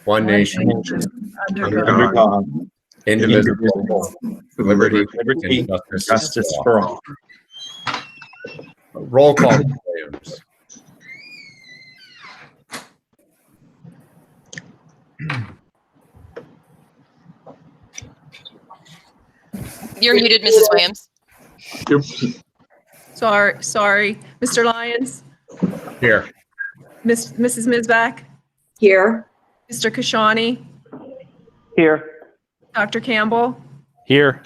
one nation, under under God, indivisible, with liberty and justice for all. Roll call, Williams. You're muted, Mrs. Williams. Sorry. Mr. Lyons? Here. Mrs. Mizbach? Here. Mr. Kashani? Here. Dr. Campbell? Here.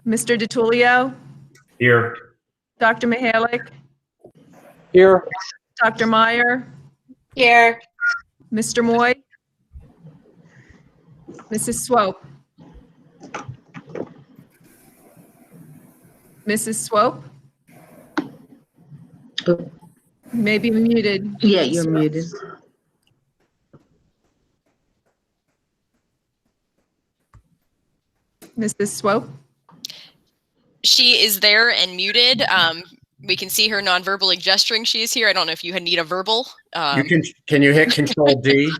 Mr. DiTullio? Here. Dr. Mihalik? Here. Dr. Meyer? Here. Mr. Moy? Mrs. Swope? Mrs. Swope? Maybe muted. Yeah, you're muted. Mrs. Swope? She is there and muted. We can see her non-verbally gesturing. She is here. I don't know if you need a verbal. Can you hit Control D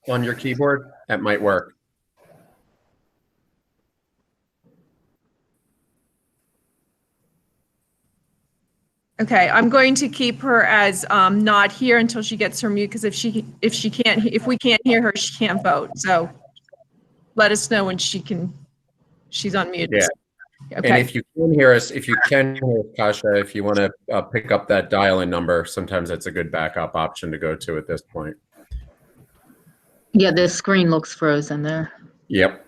on your keyboard? That might work. Okay, I'm going to keep her as not here until she gets her mute, because if we can't hear her, she can't vote. So let us know when she's unmuted. Yeah. Okay. And if you can hear us, Kasha, if you want to pick up that dial-in number, sometimes that's a good backup option to go to at this point. Yeah, the screen looks frozen there. Yep.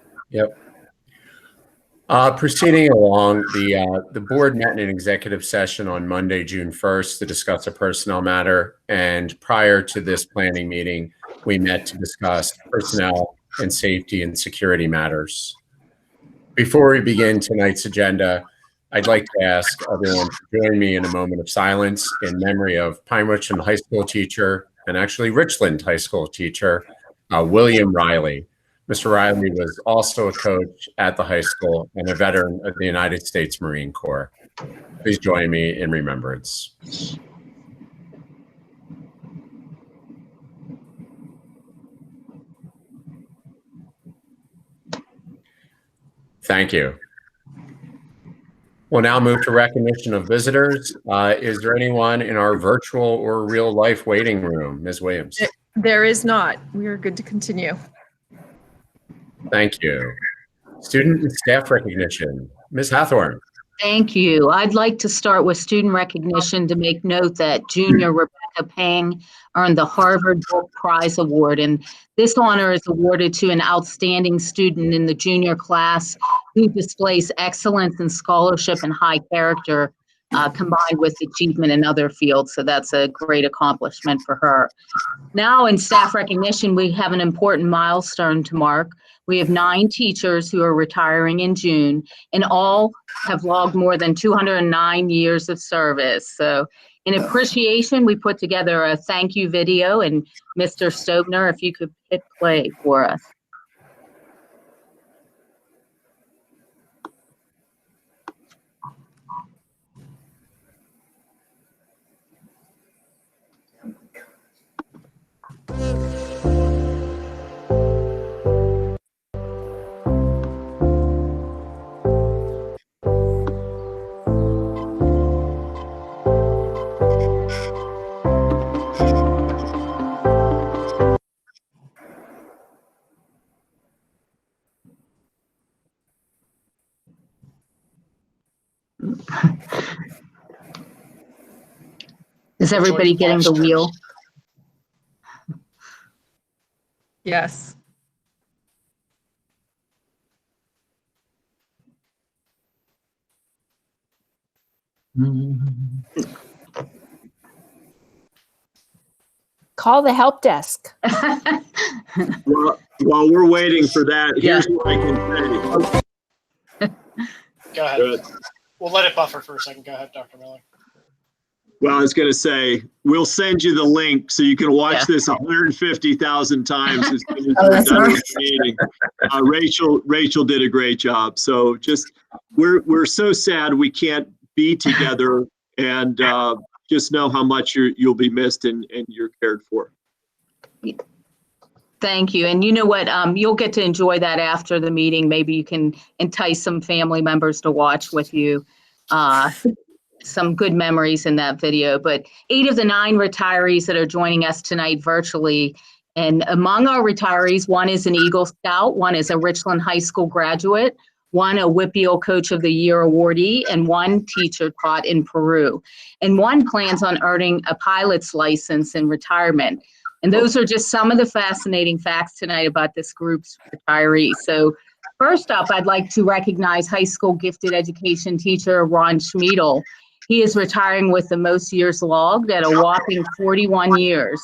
Proceeding along, the board met in an executive session on Monday, June 1st to discuss a personnel matter. And prior to this planning meeting, we met to discuss personnel and safety and security matters. Before we begin tonight's agenda, I'd like to ask everyone to join me in a moment of silence in memory of Pine Richland High School teacher, and actually Richland High School teacher, William Riley. Mr. Riley was also a coach at the high school and a veteran of the United States Marine Corps. Please join me in remembrance. Thank you. We'll now move to recognition of visitors. Is there anyone in our virtual or real life waiting room? Ms. Williams. There is not. We are good to continue. Thank you. Student and staff recognition. Ms. Hathorn. Thank you. I'd like to start with student recognition to make note that junior Rebecca Pang earned the Harvard Book Prize Award, and this honor is awarded to an outstanding student in the junior class who displays excellence in scholarship and high character combined with achievement in other fields. So that's a great accomplishment for her. Now in staff recognition, we have an important milestone to mark. We have 9 teachers who are retiring in June, and all have logged more than 209 years of service. So in appreciation, we put together a thank you video, and Mr. Stobner, if you could hit play for us. Is everybody getting the wheel? Yes. Call the help desk. Well, while we're waiting for that, here's what I can say. Go ahead. Good. We'll let it buffer for a second. Go ahead, Dr. Miller. Well, I was going to say, we'll send you the link so you can watch this 150,000 times as soon as we're done with the meeting. Rachel did a great job. So just, we're so sad we can't be together, and just know how much you'll be missed and you're cared for. Thank you. And you know what? You'll get to enjoy that after the meeting. Maybe you can entice some family members to watch with you. Some good memories in that video. But 8 of the 9 retirees that are joining us tonight virtually, and among our retirees, 1 is an Eagle Scout, 1 is a Richland High School graduate, 1 a WPIAL Coach of the Year awardee, and 1 teacher taught in Peru. And 1 plans on earning a pilot's license in retirement. And those are just some of the fascinating facts tonight about this group's retirees. So first up, I'd like to recognize high school gifted education teacher Ron Schmiedel. He is retiring with the most years logged at a whopping 41 years.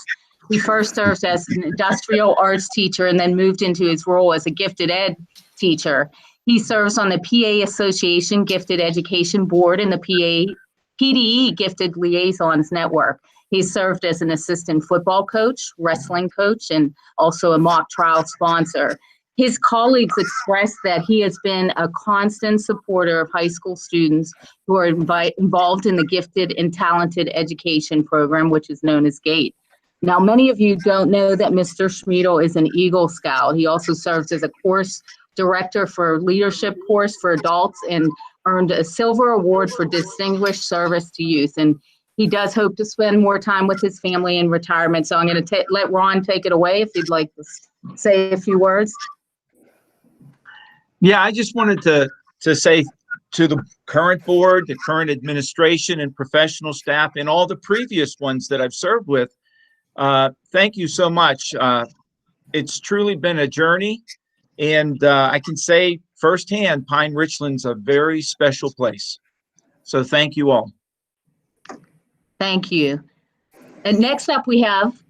He first served as an industrial arts teacher and then moved into his role as a gifted ed teacher. He serves on the PA Association Gifted Education Board and the PDE Gifted Liaisons Network. He served as an assistant football coach, wrestling coach, and also a mock trial sponsor. His colleagues expressed that he has been a constant supporter of high school students who are involved in the Gifted and Talented Education Program, which is known as GATE. Now, many of you don't know that Mr. Schmiedel is an Eagle Scout. He also serves as a course director for leadership course for adults and earned a silver award for distinguished service to youth. And he does hope to spend more time with his family in retirement. So I'm going to let Ron take it away if he'd like to say a few words. Yeah, I just wanted to say to the current board, the current administration and professional staff, and all the previous ones that I've served with, thank you so much. It's truly been a journey, and I can say firsthand, Pine Richland's a very special place. So thank you all. Thank you. And next up, we have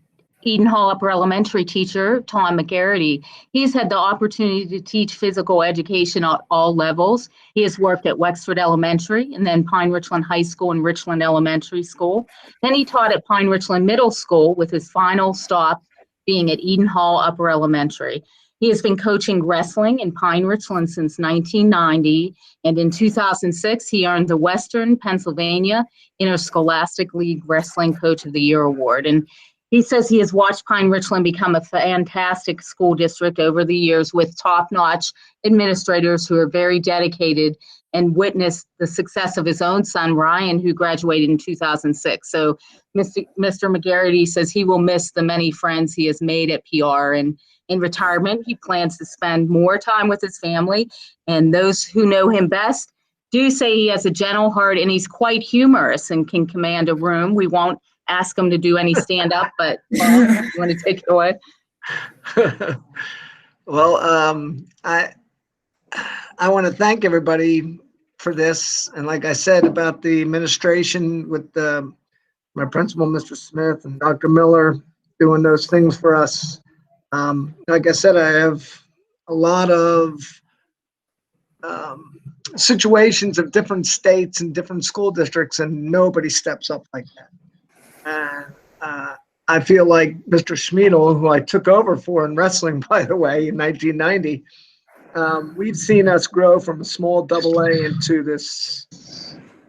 Eden Hall Upper Elementary teacher, Tom McGarity. He's had the opportunity to teach physical education at all levels. He has worked at Wexford Elementary and then Pine Richland High School and Richland Elementary School. Then he taught at Pine Richland Middle School with his final stop being at Eden Hall Upper Elementary. He has been coaching wrestling in Pine Richland since 1990, and in 2006, he earned the Western Pennsylvania Interscholastic League Wrestling Coach of the Year award. And he says he has watched Pine Richland become a fantastic school district over the years with top-notch administrators who are very dedicated and witnessed the success of his own son, Ryan, who graduated in 2006. So Mr. McGarity says he will miss the many friends he has made at PR, and in retirement, he plans to spend more time with his family. And those who know him best do say he has a gentle heart and he's quite humorous and can command a room. We won't ask him to do any stand-up, but Paul, you want to take it away? Well, I want to thank everybody for this. And like I said about the administration with my principal, Mr. Smith, and Dr. Miller doing those things for us. Like I said, I have a lot of situations of different states and different school districts, and nobody steps up like that. And I feel like Mr. Schmiedel, who I took over for in wrestling, by the way, in 1990, we've seen us grow from a small AA into this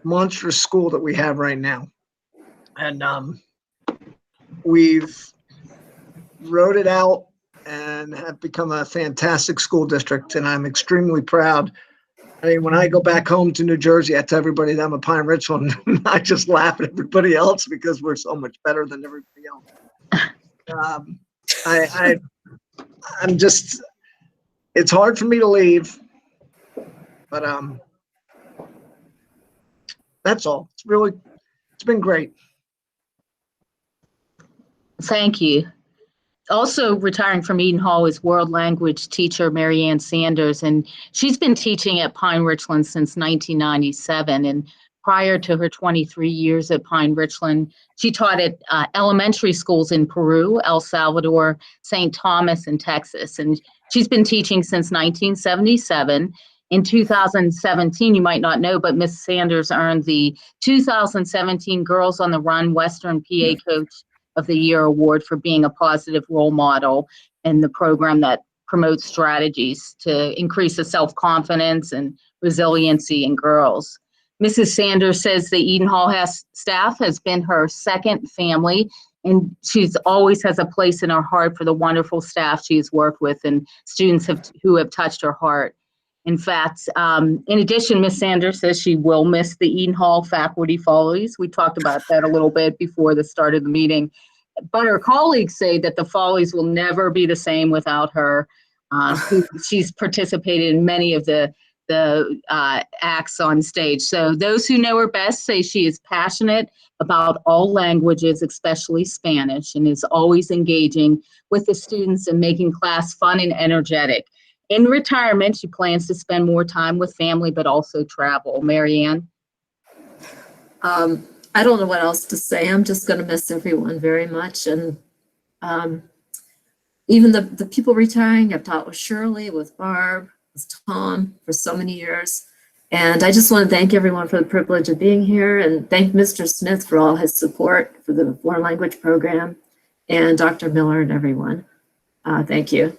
monstrous school that we have right now. And we've wrote it out and have become a fantastic school district, and I'm extremely proud. I mean, when I go back home to New Jersey, I tell everybody that I'm a Pine Richland, and I just laugh at everybody else because we're so much better than everybody else. I'm just, it's hard for me to leave, but that's all. It's been great. Thank you. Also retiring from Eden Hall is world language teacher Marianne Sanders, and she's been teaching at Pine Richland since 1997. And prior to her 23 years at Pine Richland, she taught at elementary schools in Peru, El Salvador, St. Thomas, and Texas. And she's been teaching since 1977. In 2017, you might not know, but Ms. Sanders earned the 2017 Girls on the Run Western PA Coach of the Year award for being a positive role model in the program that promotes strategies to increase the self-confidence and resiliency in girls. Mrs. Sanders says the Eden Hall staff has been her second family, And she's always has a place in her heart for the wonderful staff she's worked with and students who have touched her heart. In fact, in addition, Ms. Sanders says she will miss the Eaton Hall faculty follies. We talked about that a little bit before the start of the meeting. But her colleagues say that the follies will never be the same without her. She's participated in many of the acts on stage. So those who know her best say she is passionate about all languages, especially Spanish, and is always engaging with the students and making class fun and energetic. In retirement, she plans to spend more time with family, but also travel. Marianne? I don't know what else to say. I'm just going to miss everyone very much. And even the people retiring, I've taught with Shirley, with Barb, with Tom for so many years. And I just want to thank everyone for the privilege of being here and thank Mr. Smith for all his support for the foreign language program and Dr. Miller and everyone. Thank you.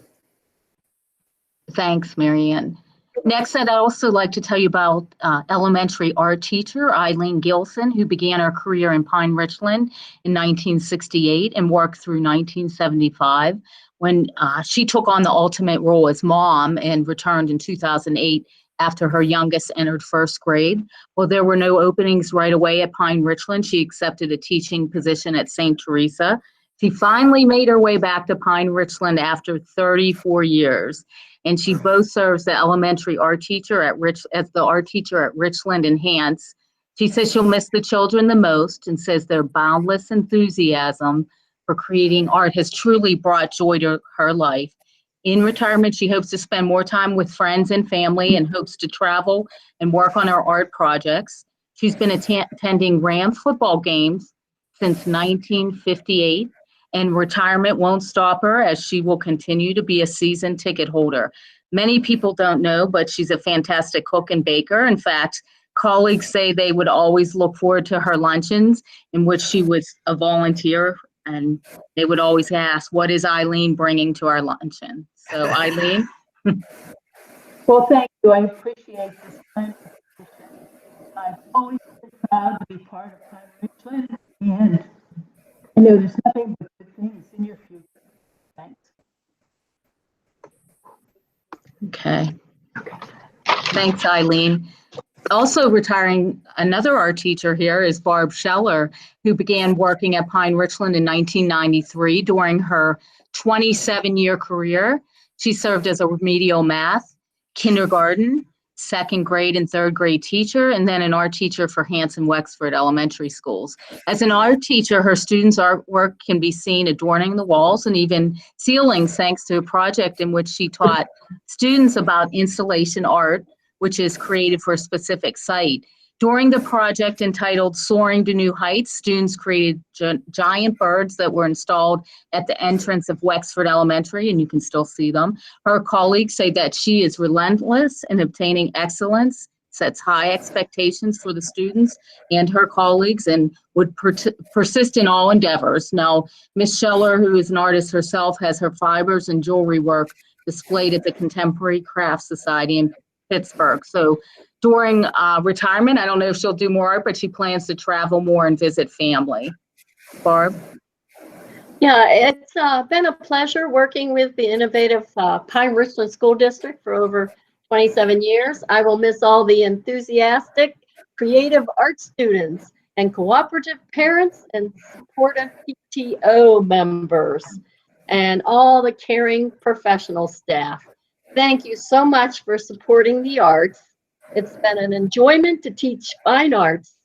Thanks, Marianne. Next, I'd also like to tell you about elementary art teacher Eileen Gilson, who began her career in Pine Richland in 1968 and worked through 1975 when she took on the ultimate role as mom and returned in 2008 after her youngest entered first grade. Well, there were no openings right away at Pine Richland. She accepted a teaching position at St. Teresa. She finally made her way back to Pine Richland after 34 years. And she both serves the elementary art teacher as the art teacher at Richland and Hants. She says she'll miss the children the most and says their boundless enthusiasm for creating art has truly brought joy to her life. In retirement, she hopes to spend more time with friends and family and hopes to travel and work on her art projects. She's been attending Rams football games since 1958. And retirement won't stop her as she will continue to be a season ticket holder. Many people don't know, but she's a fantastic cook and baker. In fact, colleagues say they would always look forward to her luncheons in which she was a volunteer, and they would always ask, what is Eileen bringing to our luncheon? So Eileen? Well, thank you. I appreciate this kind of position. I've always been proud to be part of Pine Richland, and I know there's nothing but good things in your future. Thanks. Okay. Thanks, Eileen. Also retiring, another art teacher here is Barb Scheller, who began working at Pine Richland in 1993. During her 27-year career, she served as a remedial math, kindergarten, second grade and third grade teacher, and then an art teacher for Hanson Wexford Elementary Schools. As an art teacher, her students' artwork can be seen adorning the walls and even ceilings thanks to a project in which she taught students about installation art, which is created for a specific site. During the project entitled Soaring to New Heights, students created giant birds that were installed at the entrance of Wexford Elementary, and you can still see them. Her colleagues say that she is relentless in obtaining excellence, sets high expectations for the students and her colleagues, and would persist in all endeavors. Now, Ms. Scheller, who is an artist herself, has her fibers and jewelry work displayed at the Contemporary Crafts Society in Pittsburgh. So during retirement, I don't know if she'll do more art, but she plans to travel more and visit family. Barb? Yeah, it's been a pleasure working with the innovative Pine Richland School District for over 27 years. I will miss all the enthusiastic, creative art students and cooperative parents and supportive PTO members and all the caring professional staff. Thank you so much for supporting the arts. It's been an enjoyment to teach fine arts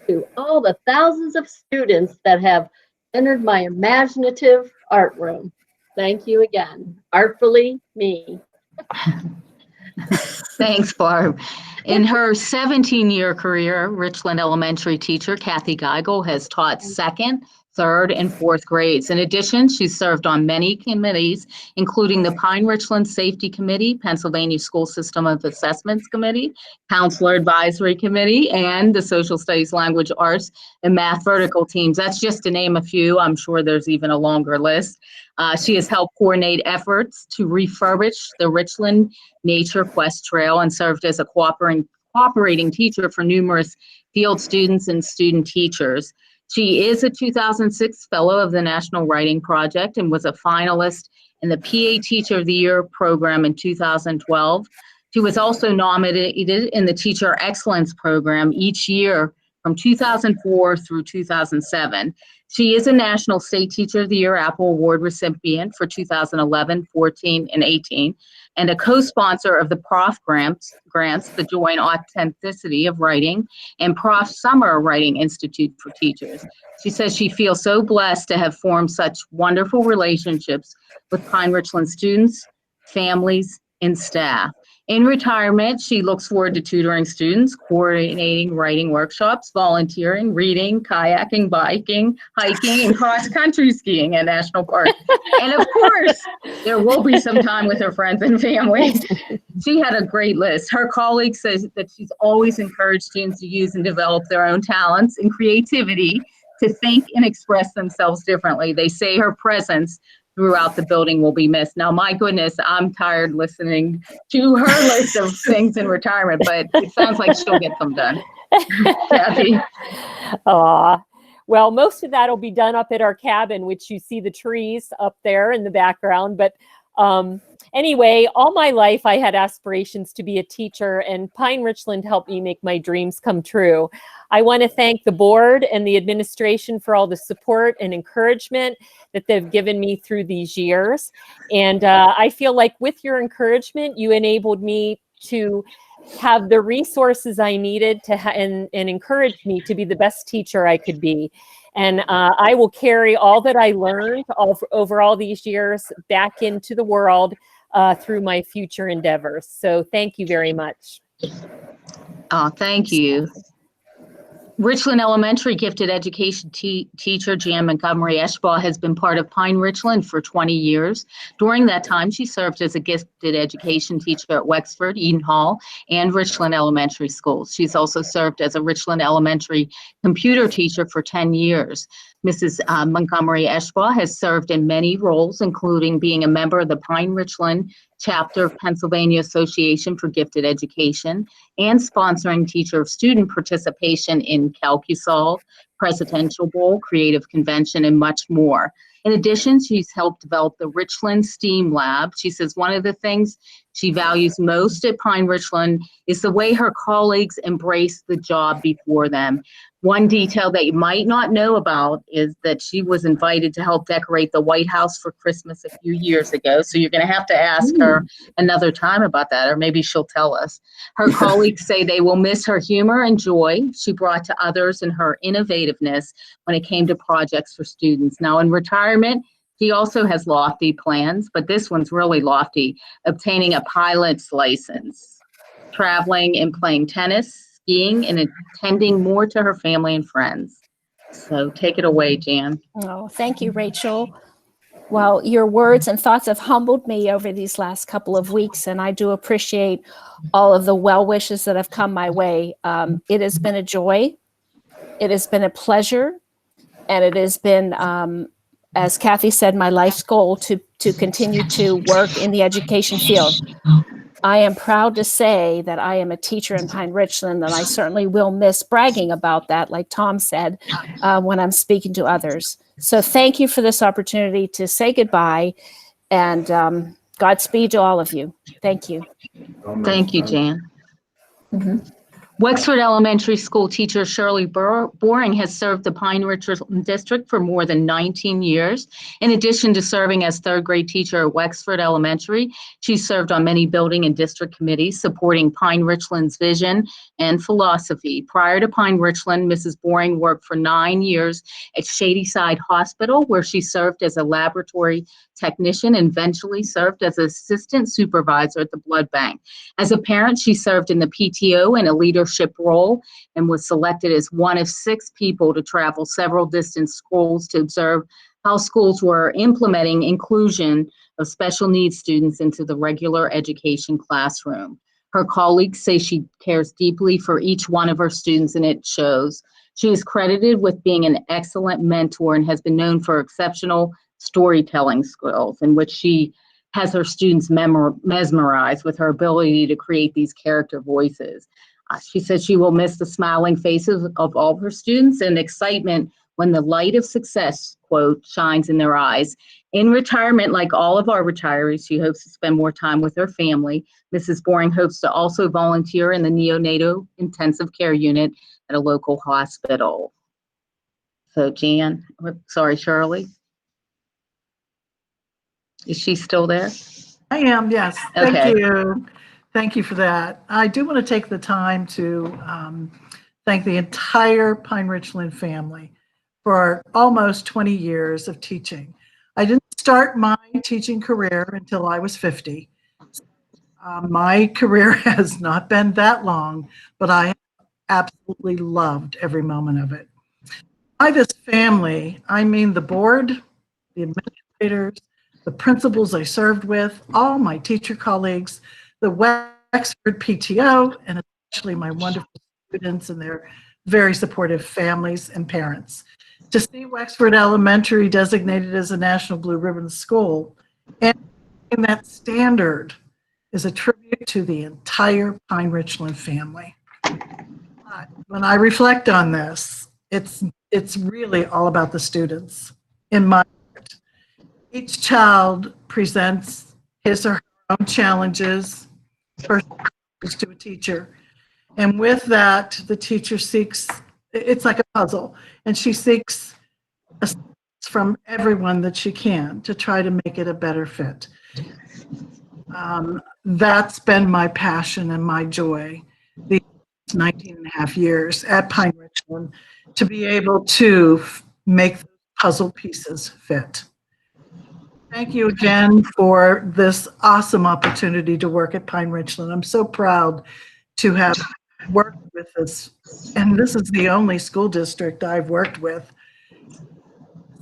to all the thousands of students that have entered my imaginative art room. Thank you again. Artfully, me. Thanks, Barb. In her 17-year career, Richland Elementary teacher Kathy Geigel has taught second, third, and fourth grades. In addition, she's served on many committees, including the Pine Richland Safety Committee, Pennsylvania School System of Assessments Committee, Counselor Advisory Committee, and the Social Studies, Language Arts, and Math Vertical teams. That's just to name a few. I'm sure there's even a longer list. She has helped coordinate efforts to refurbish the Richland Nature Quest Trail and served as a cooperating teacher for numerous field students and student teachers. She is a 2006 Fellow of the National Writing Project and was a finalist in the PA Teacher of the Year program in 2012. She was also nominated in the Teacher Excellence Program each year from 2004 through 2007. She is a National State Teacher of the Year Apple Award recipient for 2011, 14, and 18, and a co-sponsor of the Prof Grants, the Joy and Authenticity of Writing, and Prof Summer Writing Institute for Teachers. She says she feels so blessed to have formed such wonderful relationships with Pine Richland students, families, and staff. In retirement, she looks forward to tutoring students, coordinating writing workshops, volunteering, reading, kayaking, biking, hiking, and cross-country skiing at national parks. And of course, there will be some time with her friends and family. She had a great list. Her colleague says that she's always encouraged students to use and develop their own talents and creativity to think and express themselves differently. They say her presence throughout the building will be missed. Now, my goodness, I'm tired listening to her list of things in retirement, but it sounds like she'll get them done. Kathy? Aw. Well, most of that will be done up at our cabin, which you see the trees up there in the background. But anyway, all my life I had aspirations to be a teacher, and Pine Richland helped me make my dreams come true. I want to thank the board and the administration for all the support and encouragement that they've given me through these years. And I feel like with your encouragement, you enabled me to have the resources I needed to and encouraged me to be the best teacher I could be. And I will carry all that I learned over all these years back into the world through my future endeavors. So thank you very much. Oh, thank you. Richland Elementary gifted education teacher Jan Montgomery Eschbaugh has been part of Pine Richland for 20 years. During that time, she served as a gifted education teacher at Wexford, Eden Hall, and Richland Elementary Schools. She's also served as a Richland Elementary computer teacher for 10 years. Mrs. Montgomery Eschbaugh has served in many roles, including being a member of the Pine Richland chapter of Pennsylvania Association for Gifted Education and sponsoring teacher of student participation in CalcuSolve, Presidential Bowl, Creative Convention, and much more. In addition, she's helped develop the Richland STEAM Lab. She says one of the things she values most at Pine Richland is the way her colleagues embrace the job before them. One detail that you might not know about is that she was invited to help decorate the White House for Christmas a few years ago. So you're going to have to ask her another time about that, or maybe she'll tell us. Her colleagues say they will miss her humor and joy she brought to others and her innovativeness when it came to projects for students. Now, in retirement, she also has lofty plans, but this one's really lofty, obtaining a pilot's license, traveling and playing tennis, skiing, and attending more to her family and friends. So take it away, Jan. Oh, thank you, Rachel. Well, your words and thoughts have humbled me over these last couple of weeks, and I do appreciate all of the well wishes that have come my way. It has been a joy. It has been a pleasure, and it has been, as Kathy said, my life's goal to continue to work in the education field. I am proud to say that I am a teacher in Pine Richland, and I certainly will miss bragging about that, like Tom said, when I'm speaking to others. So thank you for this opportunity to say goodbye, and Godspeed to all of you. Thank you. Thank you, Jan. Wexford Elementary School teacher Shirley Boring has served the Pine Richland District for more than 19 years. In addition to serving as third grade teacher at Wexford Elementary, she served on many building and district committees supporting Pine Richland's vision and philosophy. Prior to Pine Richland, Mrs. Boring worked for 9 years at Shadyside Hospital, where she served as a laboratory technician and eventually served as assistant supervisor at the blood bank. As a parent, she served in the PTO in a leadership role and was selected as one of 6 people to travel several distance schools to observe how schools were implementing inclusion of special needs students into the regular education classroom. Her colleagues say she cares deeply for each one of her students, and it shows. She is credited with being an excellent mentor and has been known for exceptional storytelling skills, in which she has her students mesmerized with her ability to create these character voices. She says she will miss the smiling faces of all of her students and excitement when the light of success, quote, shines in their eyes. In retirement, like all of our retirees, she hopes to spend more time with her family. Mrs. Boring hopes to also volunteer in the neonatal intensive care unit at a local hospital. So Jan, sorry, Shirley. Is she still there? I am, yes. Okay. Thank you. Thank you for that. I do want to take the time to thank the entire Pine Richland family for almost 20 years of teaching. I didn't start my teaching career until I was 50. My career has not been that long, but I absolutely loved every moment of it. By this family, I mean the board, the administrators, the principals I served with, all my teacher colleagues, the Wexford PTO, and especially my wonderful students and their very supportive families and parents. To see Wexford Elementary designated as a National Blue Ribbon School and that standard is a tribute to the entire Pine Richland family. When I reflect on this, it's really all about the students in my heart. Each child presents his or her own challenges first to a teacher. And with that, the teacher seeks, it's like a puzzle, and she seeks assistance from everyone that she can to try to make it a better fit. That's been my passion and my joy these 19 and a half years at Pine Richland, to be able to make the puzzle pieces fit. Thank you again for this awesome opportunity to work at Pine Richland. I'm so proud to have worked with this, and this is the only school district I've worked with.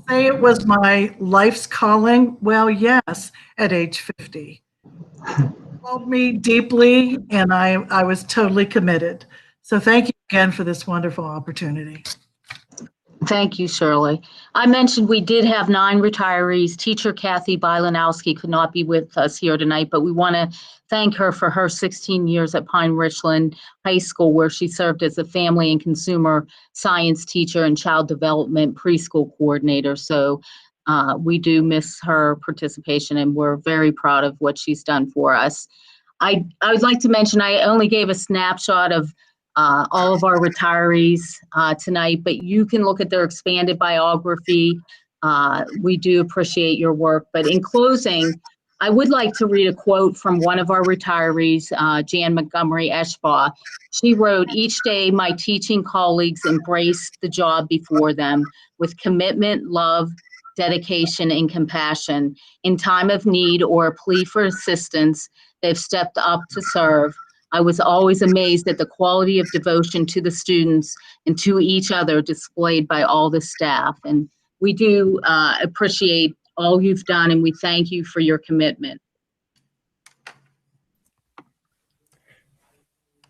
Say it was my life's calling. Well, yes, at age 50. It called me deeply, and I was totally committed. So thank you again for this wonderful opportunity. Thank you, Shirley. I mentioned we did have 9 retirees. Teacher Kathy Bylanowski could not be with us here tonight, but we want to thank her for her 16 years at Pine Richland High School, where she served as a family and consumer science teacher and child development preschool coordinator. So we do miss her participation, and we're very proud of what she's done for us. I would like to mention, I only gave a snapshot of all of our retirees tonight, but you can look at their expanded biography. We do appreciate your work. But in closing, I would like to read a quote from one of our retirees, Jan Montgomery Eschbaugh. She wrote, "Each day my teaching colleagues embrace the job before them with commitment, love, dedication, and compassion. In time of need or a plea for assistance, they've stepped up to serve. I was always amazed at the quality of devotion to the students and to each other displayed by all the staff." And we do appreciate all you've done, and we thank you for your commitment.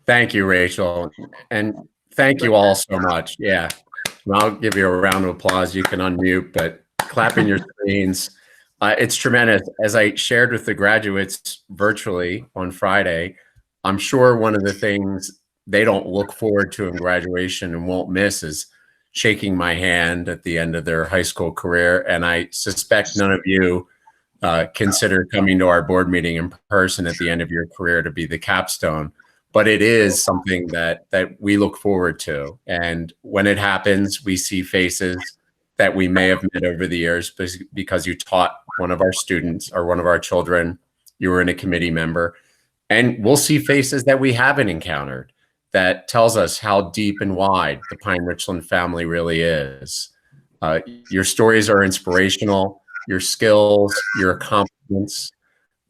Thank you, Rachel. And thank you all so much. Yeah. And I'll give you a round of applause. You can unmute, but clapping your screens. It's tremendous. As I shared with the graduates virtually on Friday, I'm sure one of the things they don't look forward to in graduation and won't miss is shaking my hand at the end of their high school career. And I suspect none of you consider coming to our board meeting in person at the end of your career to be the capstone. But it is something that we look forward to. And when it happens, we see faces that we may have met over the years because you taught one of our students or one of our children, you were in a committee member. And we'll see faces that we haven't encountered that tells us how deep and wide the Pine Richland family really is. Your stories are inspirational, your skills, your accomplishments,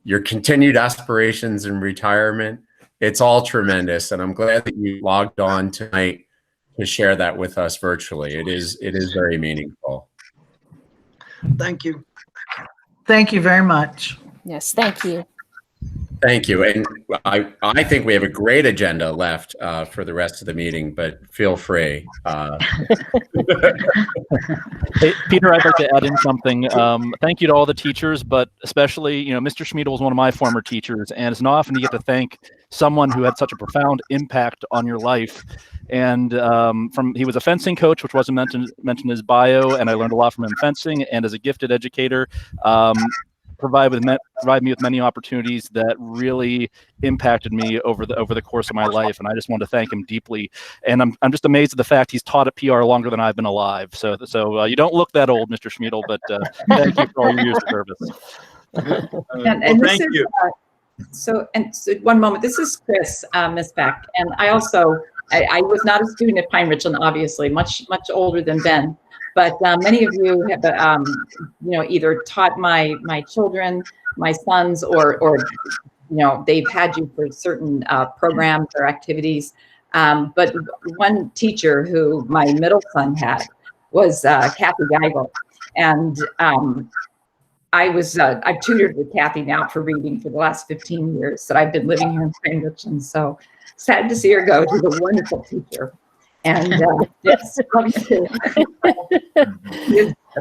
your continued aspirations in retirement. It's all tremendous. And I'm glad that you logged on tonight to share that with us virtually. It is very meaningful. Thank you. Thank you very much. Yes, thank you. Thank you. And I think we have a great agenda left for the rest of the meeting, but feel free. Hey, Peter, I'd like to add in something. Thank you to all the teachers, but especially, Mr. Schmiedel was one of my former teachers, and it's not often you get to thank someone who had such a profound impact on your life. And he was a fencing coach, which wasn't mentioned in his bio, and I learned a lot from him fencing. And as a gifted educator, provide me with many opportunities that really impacted me over the course of my life, and I just want to thank him deeply. And I'm just amazed at the fact he's taught at PR longer than I've been alive. So you don't look that old, Mr. Schmiedel, but thank you for all your years of service. And thank you. So one moment. This is Chris, Ms. Beck, and I also I was not a student at Pine Richland, obviously, much older than Ben. But many of you have, either taught my children, my sons, or they've had you for certain programs or activities. But one teacher who my middle son had was Kathy Geigel, and I've tutored with Kathy now for reading for the last 15 years that I've been living here in Pine Richland. So sad to see her go. She's a wonderful teacher. And yes,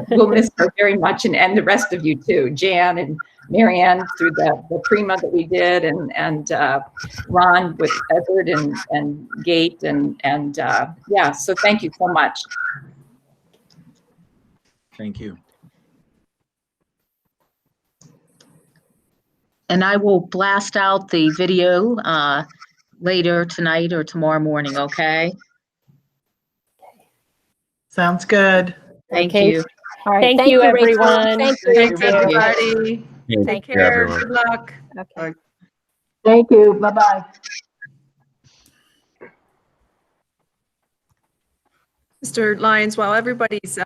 we'll miss her very much, and the rest of you too, Jan and Marianne through the Prima that we did, and Ron with Edward and Gate, and yeah. So thank you so much. Thank you. And I will blast out the video later tonight or tomorrow morning. Okay. Sounds good. Thank Okay. you. All right. Thank you, Rachel. everyone. Thank you. Thanks, everybody. Take care. everyone. Good luck. Okay. Thank you. Bye-bye. Mr. Lyons, while everybody's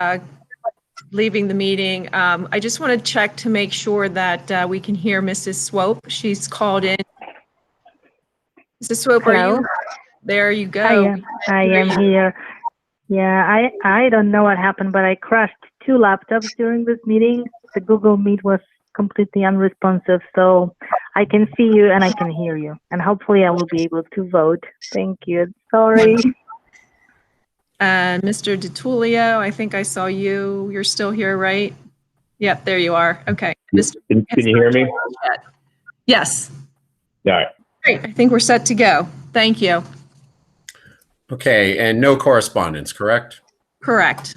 leaving the meeting, I just want to check to make sure that we can hear Mrs. Swope. She's called in. Mrs. Swope, are Hello? you? There you go. I am here. Yeah, I don't know what happened, but I crashed 2 laptops during this meeting. The Google Meet was completely unresponsive, so I can see you and I can hear you. And hopefully I will be able to vote. Thank you. Sorry. Mr. DiTullio, I think I saw you. You're still here, right? Yep, there you are. Okay. Mr. Can you hear me? Yes. All right. Great. I think we're set to go. Thank you. Okay, and no correspondence, correct? Correct.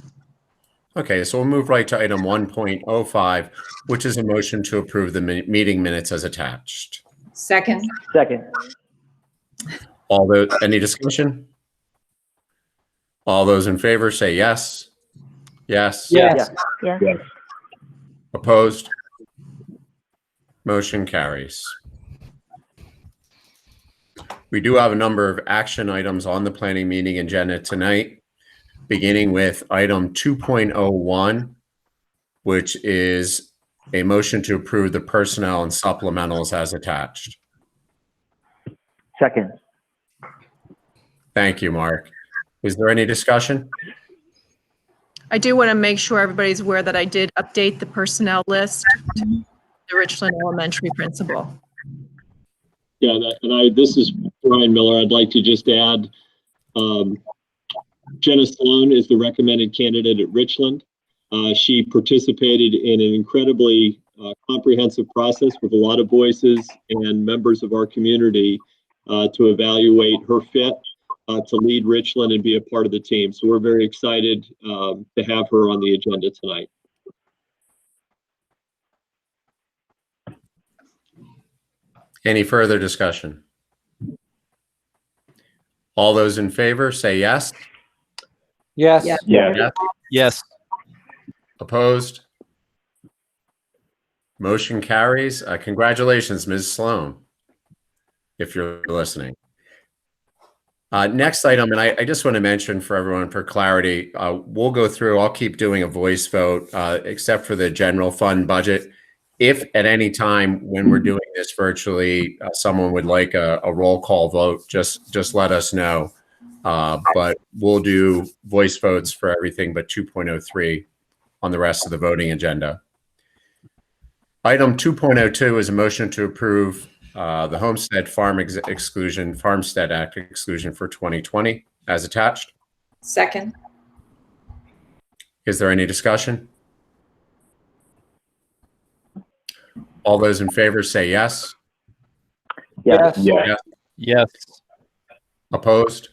Okay, so we'll move right to item 1.05, which is a motion to approve the meeting minutes as attached. Second. Any discussion? All those in favor say yes. Yes. Yes. Opposed? Motion carries. We do have a number of action items on the planning meeting agenda tonight, beginning with item 2.01, which is a motion to approve the personnel and supplementals as attached. Second. Thank you, Mark. Is there any discussion? I do want to make sure everybody's aware that I did update the personnel list to the Richland Elementary principal. Yeah, this is Brian Miller. I'd like to just add, Jenna Sloan is the recommended candidate at Richland. She participated in an incredibly comprehensive process with a lot of voices and members of our community to evaluate her fit to lead Richland and be a part of the team. So we're very excited to have her on the agenda tonight. Any further discussion? All those in favor say yes. Yes. Yes. Opposed? Motion carries. Congratulations, Ms. Sloan, if you're listening. Next item, and I just want to mention for everyone for clarity, we'll go through, I'll keep doing a voice vote, except for the general fund budget. If at any time when we're doing this virtually, someone would like a roll call vote, just let us know. But we'll do voice votes for everything but 2.03 on the rest of the voting agenda. Item 2.02 is a motion to approve the Homestead Farmstead Act exclusion for 2020 as attached. Second. Is there any discussion? All those in favor say yes. Yes. Yes. Yes. Opposed?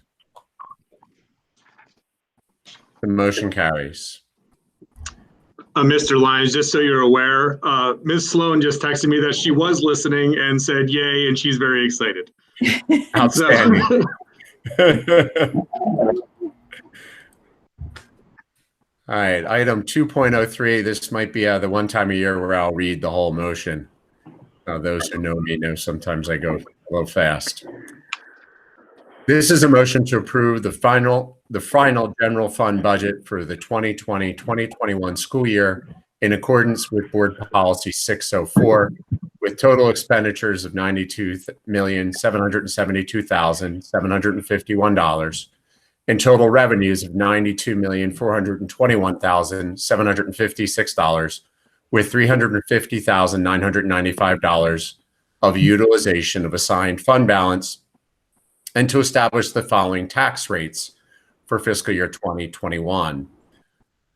The motion carries. Mr. Lyons, just so you're aware, Ms. Sloan just texted me that she was listening and said yay, and she's very excited. Outstanding. All right, item 2.03. This might be the one time a year where I'll read the whole motion. Those who know me know sometimes I go a little fast. This is a motion to approve the final general fund budget for the 2020-2021 school year in accordance with Board Policy 604, with total expenditures of $92,772,751 and total revenues of $92,421,756, with $350,995 of utilization of assigned fund balance, and to establish the following tax rates for fiscal year 2021.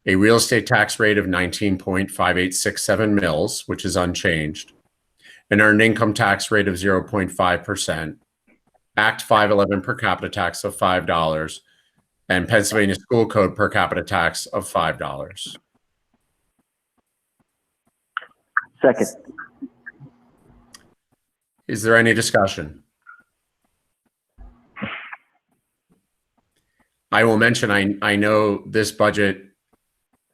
A real estate tax rate of 19.5867 mils, which is unchanged. An earned income tax rate of 0.5%. Act 511 per capita tax of $5. And Pennsylvania School Code per capita tax of $5. Second. Is there any discussion? I will mention, I know this budget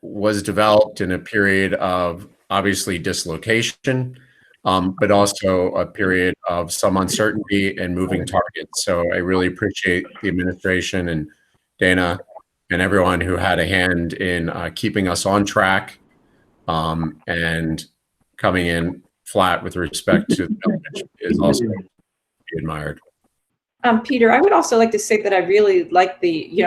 was developed in a period of obviously dislocation, but also a period of some uncertainty and moving targets. So I really appreciate the administration and Dana and everyone who had a hand in keeping us on track and coming in flat with respect to the bill, which is also to be admired. Peter, I would also like to say that I really like the,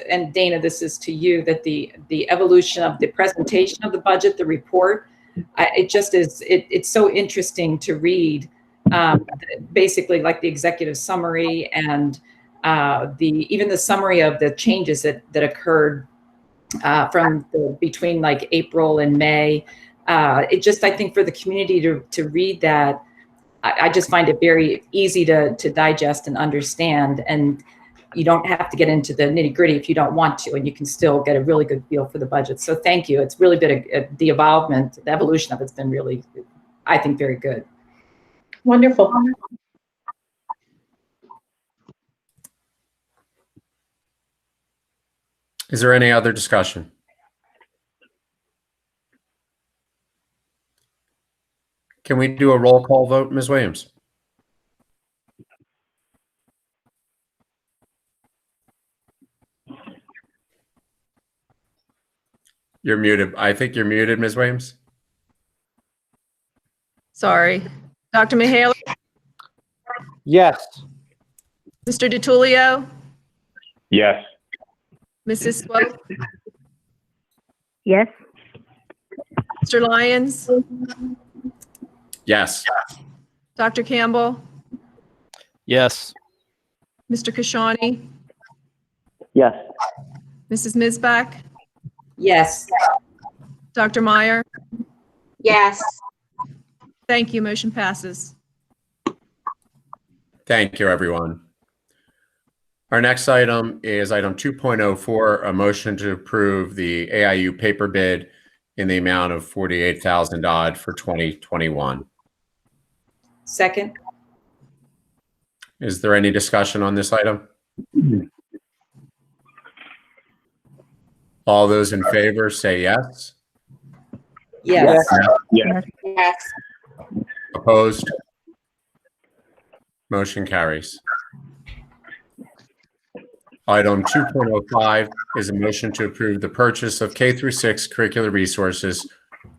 and Dana, this is to you, that the evolution of the presentation of the budget, the report, it just is, it's so interesting to read, basically like the executive summary and even the summary of the changes that occurred between like April and May. It just, I think for the community to read that, I just find it very easy to digest and understand, and you don't have to get into the nitty gritty if you don't want to, and you can still get a really good feel for the budget. So thank you. It's really been the evolution of it's been really, I think, very good. Wonderful. Is there any other discussion? Can we do a roll call vote, Ms. Williams? You're muted. I think you're muted, Ms. Williams. Sorry. Dr. Mihaly? Yes. Mr. DiTullio? Yes. Mrs. Swope? Yes. Mr. Lyons? Yes. Dr. Campbell? Yes. Mr. Kashani? Yes. Mrs. Mizbach? Yes. Dr. Meyer? Yes. Thank you. Motion passes. Thank you, everyone. Our next item is item 2.04, a motion to approve the AIU paper bid in the amount of $48,000 for 2021. Second. Is there any discussion on this item? All those in favor say yes. Yes. Yes. Yes. Opposed? Motion carries. Item 2.05 is a motion to approve the purchase of K through 6 curricular resources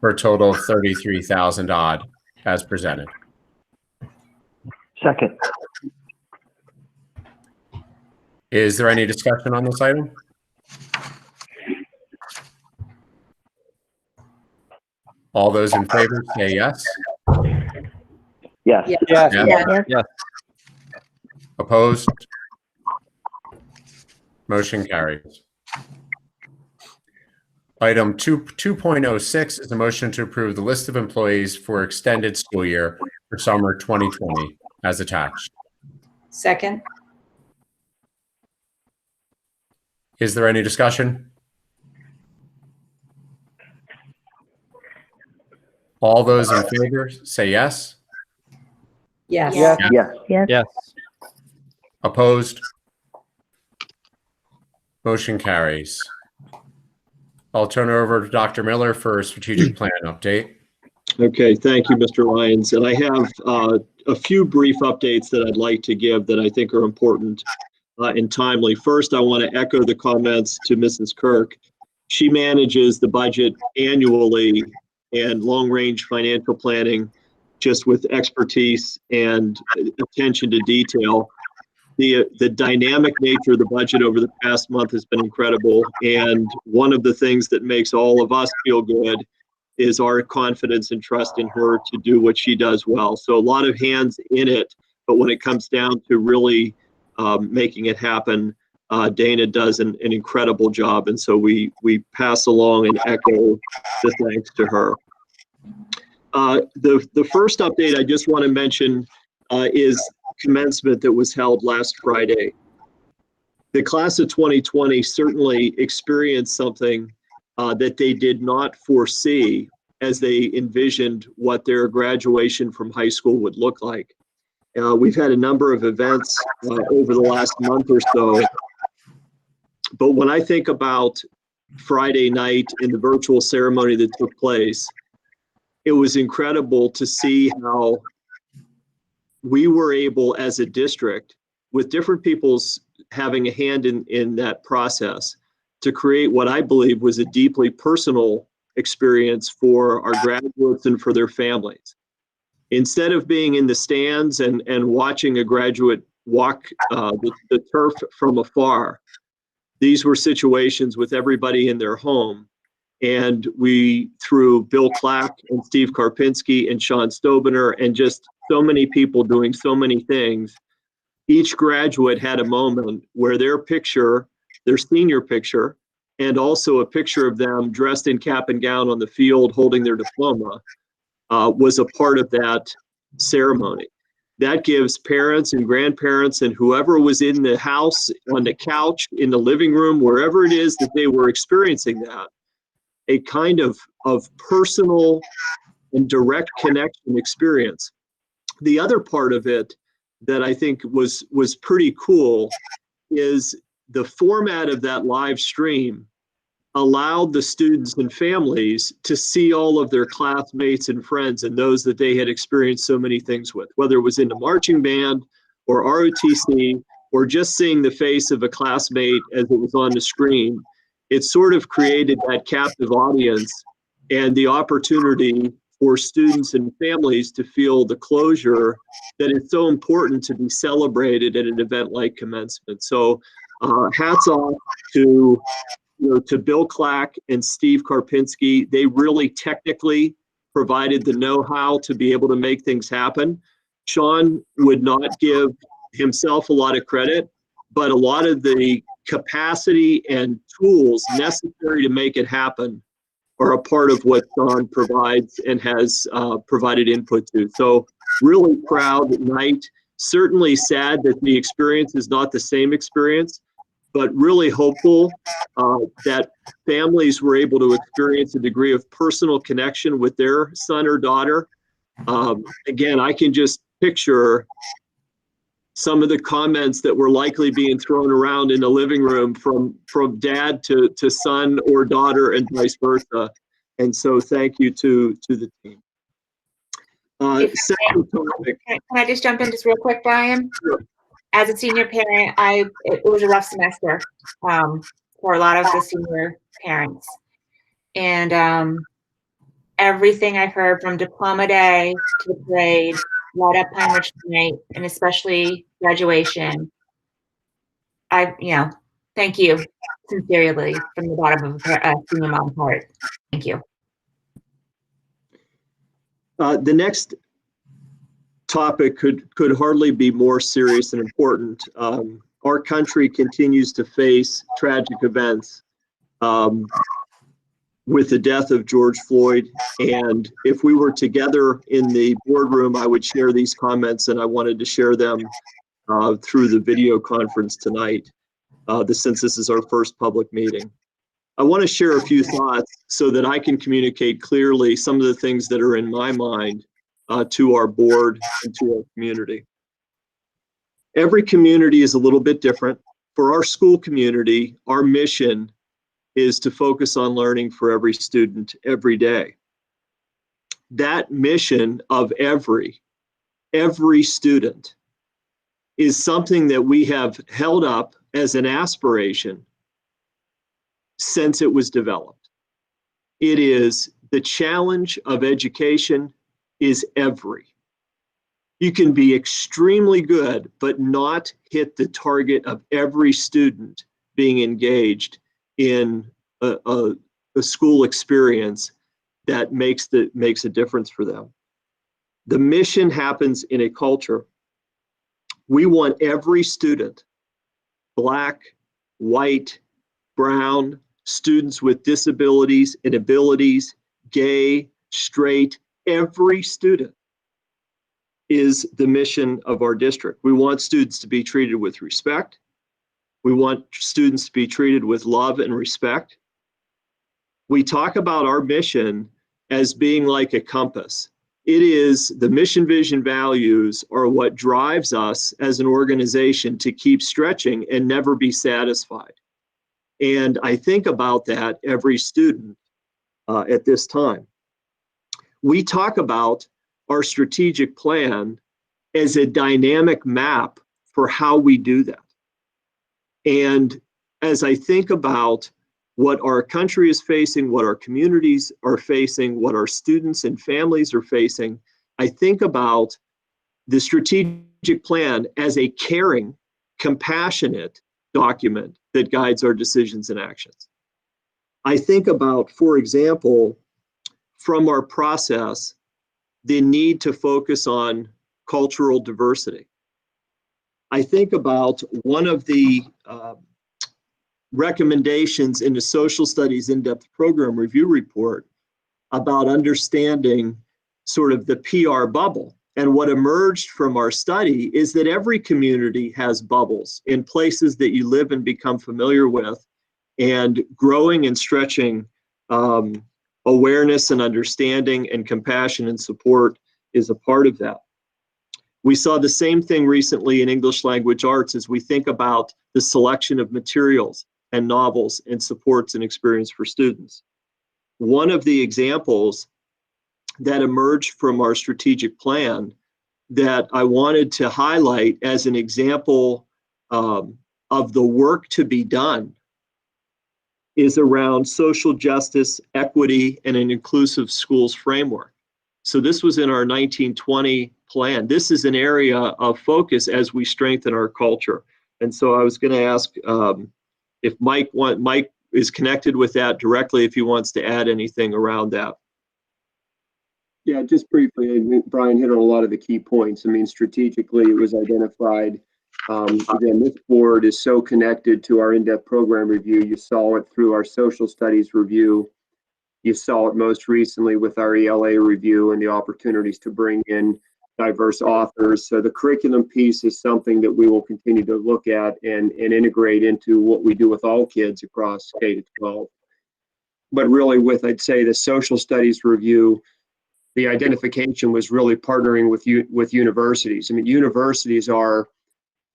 for a total of $33,000 odd as presented. Second. Is there any discussion on this item? All those in favor say yes. Yes. Yes. Yes. Opposed? Motion carries. Item 2.06 is a motion to approve the list of employees for extended school year for summer 2020 as attached. Second. Is there any discussion? All those in favor say yes. Yes. Yes. Yes. Opposed? Motion carries. I'll turn it over to Dr. Miller for a strategic plan update. Okay, thank you, Mr. Lyons. And I have a few brief updates that I'd like to give that I think are important and timely. First, I want to echo the comments to Mrs. Kirk. She manages the budget annually and long-range financial planning just with expertise and attention to detail. The dynamic nature of the budget over the past month has been incredible. And one of the things that makes all of us feel good is our confidence and trust in her to do what she does well. So a lot of hands in it, but when it comes down to really making it happen, Dana does an incredible job. And so we pass along and echo the thanks to her. The first update I just want to mention is commencement that was held last Friday. The class of 2020 certainly experienced something that they did not foresee as they envisioned what their graduation from high school would look like. We've had a number of events over the last month or so, but when I think about Friday night in the virtual ceremony that took place, it was incredible to see how we were able as a district, with different people's having a hand in that process, to create what I believe was a deeply personal experience for our graduates and for their families. Instead of being in the stands and watching a graduate walk the turf from afar, these were situations with everybody in their home. And we, through Bill Clack and Steve Karpinski and Sean Stobener and just so many people doing so many things, each graduate had a moment where their picture, their senior picture, and also a picture of them dressed in cap and gown on the field holding their diploma was a part of that ceremony. That gives parents and grandparents and whoever was in the house, on the couch, in the living room, wherever it is that they were experiencing that, a kind of personal and direct connection experience. The other part of it that I think was pretty cool is the format of that live stream allowed the students and families to see all of their classmates and friends and those that they had experienced so many things with, whether it was in the marching band or ROTC or just seeing the face of a classmate as it was on the screen. It sort of created that captive audience and the opportunity for students and families to feel the closure that is so important to be celebrated at an event like commencement. So hats off to Bill Clack and Steve Karpinski. They really technically provided the know-how to be able to make things happen. Sean would not give himself a lot of credit, but a lot of the capacity and tools necessary to make it happen are a part of what Sean provides and has provided input to. So really proud night. Certainly sad that the experience is not the same experience, but really hopeful that families were able to experience a degree of personal connection with their son or daughter. Again, I can just picture some of the comments that were likely being thrown around in the living room from dad to son or daughter and vice versa. And so thank you to the team. Second topic. Can I just jump in just real quick, Brian? Sure. As a senior parent, it was a rough semester for a lot of the senior parents. And everything I heard from diploma day to the parade, right up Pine Ridge night, and especially graduation, thank you sincerely from the bottom of a senior mom's heart. Thank you. The next topic could hardly be more serious and important. Our country continues to face tragic events with the death of George Floyd. And if we were together in the boardroom, I would share these comments, and I wanted to share them through the video conference tonight, since this is our first public meeting. I want to share a few thoughts so that I can communicate clearly some of the things that are in my mind to our board and to our community. Every community is a little bit different. For our school community, our mission is to focus on learning for every student every day. That mission of every student is something that we have held up as an aspiration since it was developed. It is the challenge of education is every. You can be extremely good, but not hit the target of every student being engaged in a school experience that makes a difference for them. The mission happens in a culture. We want every student, Black, white, brown, students with disabilities and abilities, gay, straight, every student is the mission of our district. We want students to be treated with respect. We want students to be treated with love and respect. We talk about our mission as being like a compass. It is the mission, vision, values are what drives us as an organization to keep stretching and never be satisfied. And I think about that every student at this time. We talk about our strategic plan as a dynamic map for how we do that. And as I think about what our country is facing, what our communities are facing, what our students and families are facing, I think about the strategic plan as a caring, compassionate document that guides our decisions and actions. I think about, for example, from our process, the need to focus on cultural diversity. I think about one of the recommendations in the Social Studies In-Depth Program Review Report about understanding sort of the PR bubble. And what emerged from our study is that every community has bubbles in places that you live and become familiar with, and growing and stretching awareness and understanding and compassion and support is a part of that. We saw the same thing recently in English language arts as we think about the selection of materials and novels and supports and experience for students. One of the examples that emerged from our strategic plan that I wanted to highlight as an example of the work to be done is around social justice, equity, and an inclusive schools framework. So this was in our 1920 plan. This is an area of focus as we strengthen our culture. And so I was going to ask if Mike is connected with that directly, if he wants to add anything around that. Yeah, just briefly, Brian hit on a lot of the key points. I mean, strategically, it was identified. Again, this board is so connected to our in-depth program review. You saw it through our social studies review. You saw it most recently with our ELA review and the opportunities to bring in diverse authors. So the curriculum piece is something that we will continue to look at and integrate into what we do with all kids across K-12. But really with, I'd say, the social studies review, the identification was really partnering with universities. I mean, universities are,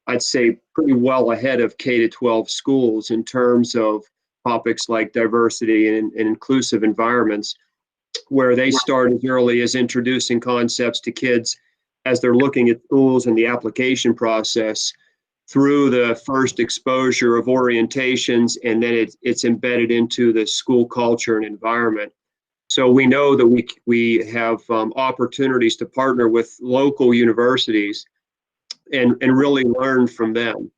I'd say, pretty well ahead of K-12 schools in terms of topics like diversity and inclusive environments, where they start as early as introducing concepts to kids as they're looking at schools and the application process through the first exposure of orientations, and then it's embedded into the school culture and environment. So we know that we have opportunities to partner with local universities and really learn from them.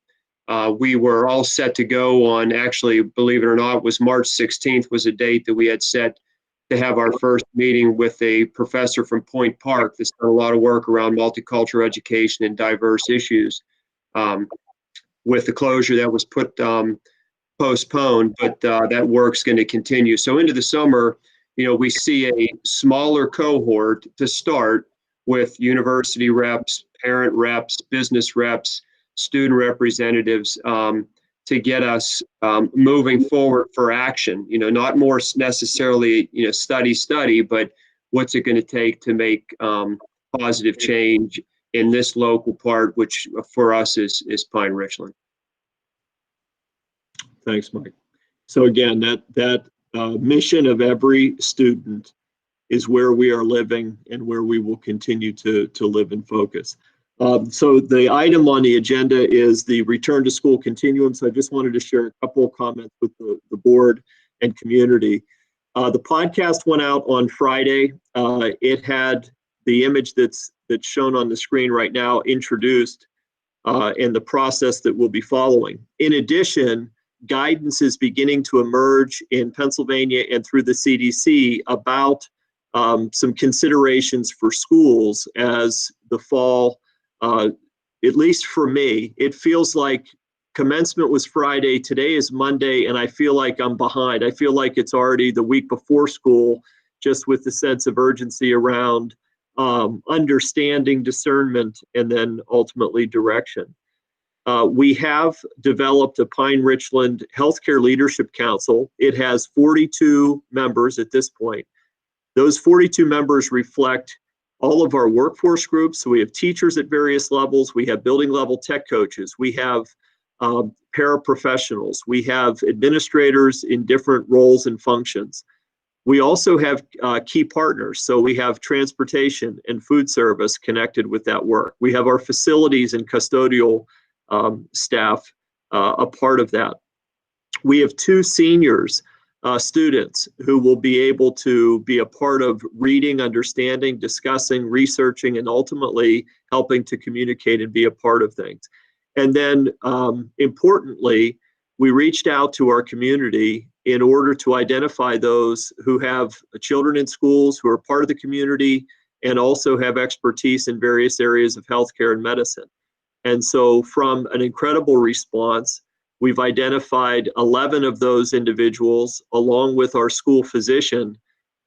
We were all set to go on, actually, believe it or not, was March 16th was a date that we had set to have our first meeting with a professor from Point Park that's done a lot of work around multicultural education and diverse issues. With the closure that was postponed, but that work's going to continue. So into the summer, we see a smaller cohort to start with university reps, parent reps, business reps, student representatives, to get us moving forward for action. Not more necessarily, study, but what's it going to take to make positive change in this local part, which for us is Pine Richland. Thanks, Mike. So again, that mission of every student is where we are living and where we will continue to live and focus. So the item on the agenda is the return to school continuum. So I just wanted to share a couple of comments with the board and community. The podcast went out on Friday. It had the image that's shown on the screen right now introduced and the process that we'll be following. In addition, guidance is beginning to emerge in Pennsylvania and through the CDC about some considerations for schools as the fall, at least for me, it feels like commencement was Friday, today is Monday, and I feel like I'm behind. I feel like it's already the week before school, just with the sense of urgency around understanding, discernment, and then ultimately direction. We have developed a Pine Richland Healthcare Leadership Council. It has 42 members at this point. Those 42 members reflect all of our workforce groups. So we have teachers at various levels. We have building level tech coaches. We have paraprofessionals. We have administrators in different roles and functions. We also have key partners. So we have transportation and food service connected with that work. We have our facilities and custodial staff a part of that. We have 2 seniors, students who will be able to be a part of reading, understanding, discussing, researching, and ultimately helping to communicate and be a part of things. And then importantly, we reached out to our community in order to identify those who have children in schools, who are part of the community, and also have expertise in various areas of healthcare and medicine. And so from an incredible response, we've identified 11 of those individuals, along with our school physician,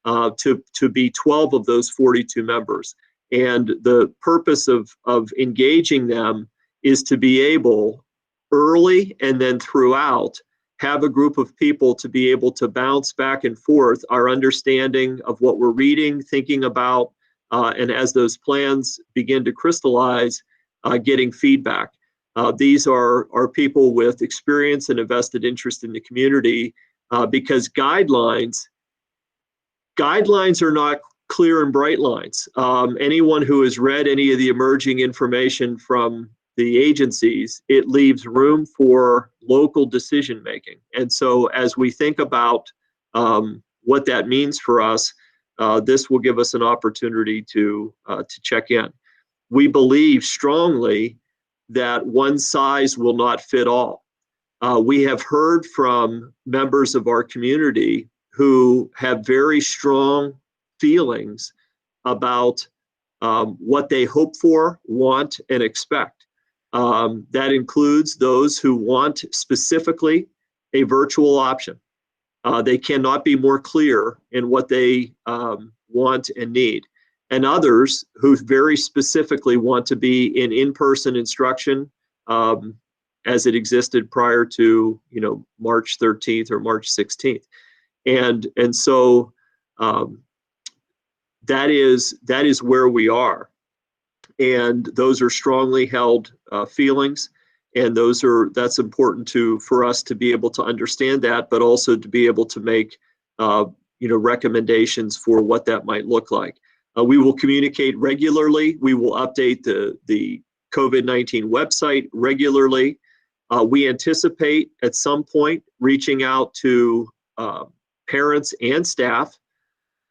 to be 12 of those 42 members. And the purpose of engaging them is to be able, early and then throughout, have a group of people to be able to bounce back and forth our understanding of what we're reading, thinking about, and as those plans begin to crystallize, getting feedback. These are people with experience and a vested interest in the community, because guidelines are not clear and bright lines. Anyone who has read any of the emerging information from the agencies, it leaves room for local decision making. And so as we think about what that means for us, this will give us an opportunity to check in. We believe strongly that one size will not fit all. We have heard from members of our community who have very strong feelings about what they hope for, want, and expect. That includes those who want specifically a virtual option. They cannot be more clear in what they want and need. And others who very specifically want to be in in-person instruction as it existed prior to, March 13th or March 16th. And so that is where we are. And those are strongly held feelings, and that's important for us to be able to understand that, but also to be able to make recommendations for what that might look like. We will communicate regularly. We will update the COVID-19 website regularly. We anticipate at some point reaching out to parents and staff,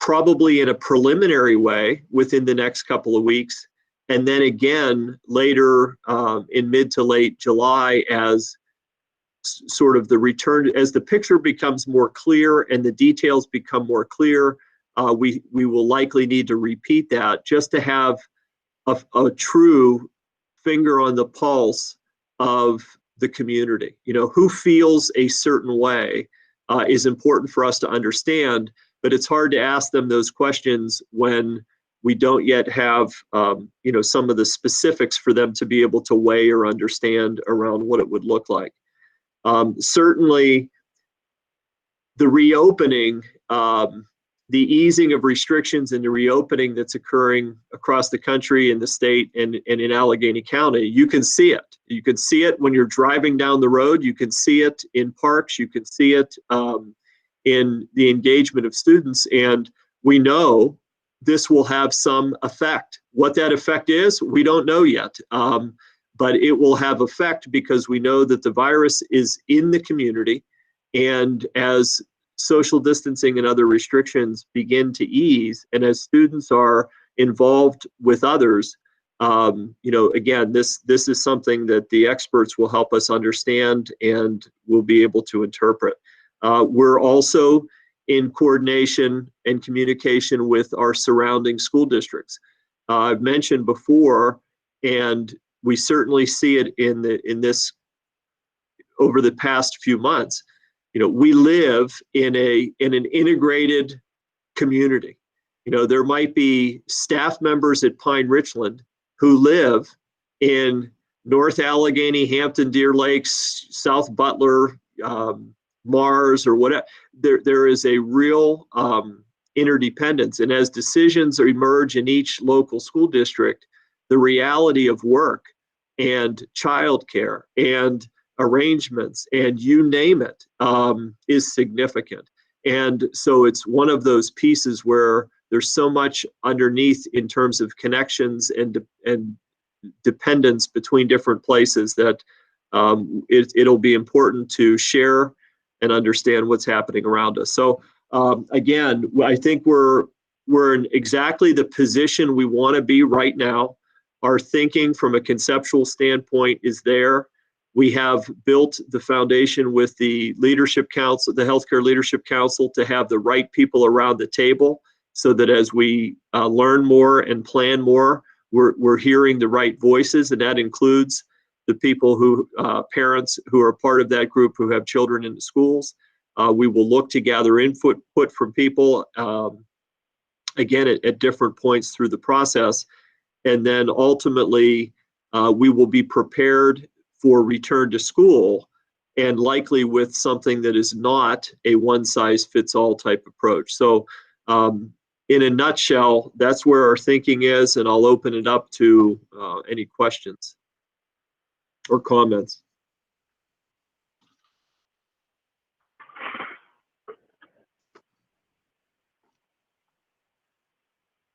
probably in a preliminary way within the next couple of weeks. And then again, later in mid to late July, as sort of the return, as the picture becomes more clear and the details become more clear, we will likely need to repeat that just to have a true finger on the pulse of the community. You know, who feels a certain way is important for us to understand, but it's hard to ask them those questions when we don't yet have, you know, some of the specifics for them to be able to weigh or understand around what it would look like. Certainly, the reopening, the easing of restrictions and the reopening that's occurring across the country and the state and in Allegheny County, you can see it. You can see it when you're driving down the road. You can see it in parks. You can see it in the engagement of students. And we know this will have some effect. What that effect is, we don't know yet. But it will have effect because we know that the virus is in the community. And as social distancing and other restrictions begin to ease, and as students are involved with others, you know, again, this is something that the experts will help us understand and will be able to interpret. We're also in coordination and communication with our surrounding school districts. I've mentioned before, and we certainly see it in this over the past few months. You know, we live in an integrated community. You know, there might be staff members at Pine Richland who live in North Allegheny, Hampton, Deer Lakes, South Butler, Mars, or whatever. There is a real interdependence. And as decisions emerge in each local school district, the reality of work and childcare and arrangements and you name it is significant. And so it's one of those pieces where there's so much underneath in terms of connections and dependence between different places that it'll be important to share and understand what's happening around us. So again, I think we're in exactly the position we want to be right now. Our thinking from a conceptual standpoint is there. We have built the foundation with the Leadership Council, the Healthcare Leadership Council, to have the right people around the table so that as we learn more and plan more, we're hearing the right voices, and that includes the people who, parents who are part of that group who have children in the schools. We will look to gather input from people, again, at different points through the process. And then ultimately, we will be prepared for return to school, and likely with something that is not a one-size-fits-all type approach. So in a nutshell, that's where our thinking is, and I'll open it up to any questions or comments.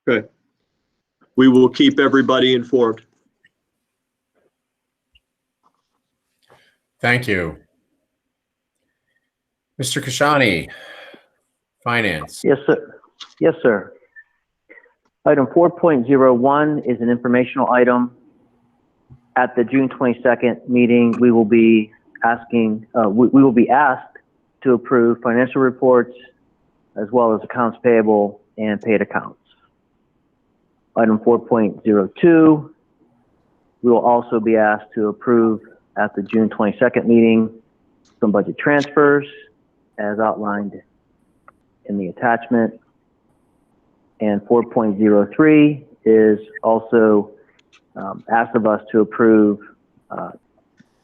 Okay. We will keep everybody informed. Thank you. Mr. Kashani, Finance. Yes, sir. Yes, sir. Item 4.01 is an informational item. At the June 22nd meeting, we will be asking, we will be asked to approve financial reports as well as accounts payable and paid accounts. Item 4.02, we will also be asked to approve at the June 22nd meeting some budget transfers as outlined in the attachment. And 4.03 is also asked of us to approve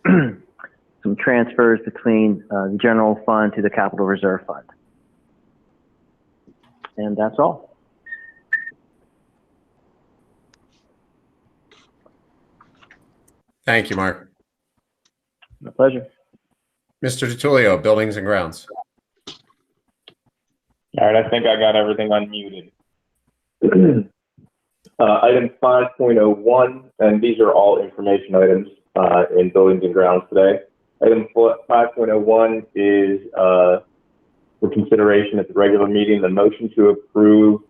some transfers between the general fund to the capital reserve fund. And that's all. Thank you, Mark. My pleasure. Mr. DiTullio, Buildings and Grounds. All right, I think I got everything unmuted. Item 5.01, and these are all information items in Buildings and Grounds today. Item 5.01 is for consideration at the regular meeting, the motion to approve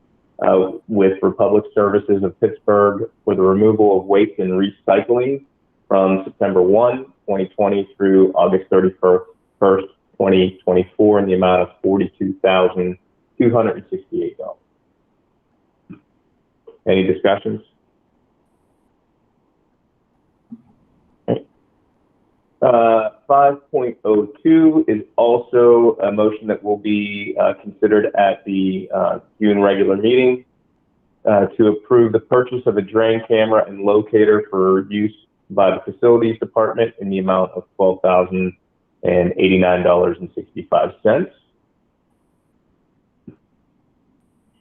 with Republic Services of Pittsburgh for the removal of waste and recycling from September 1, 2020 through August 31st, 2024 in the amount of $42,268. Any discussions? 5.02 is also a motion that will be considered at the June regular meeting to approve the purchase of a drain camera and locator for use by the facilities department in the amount of $12,089.65.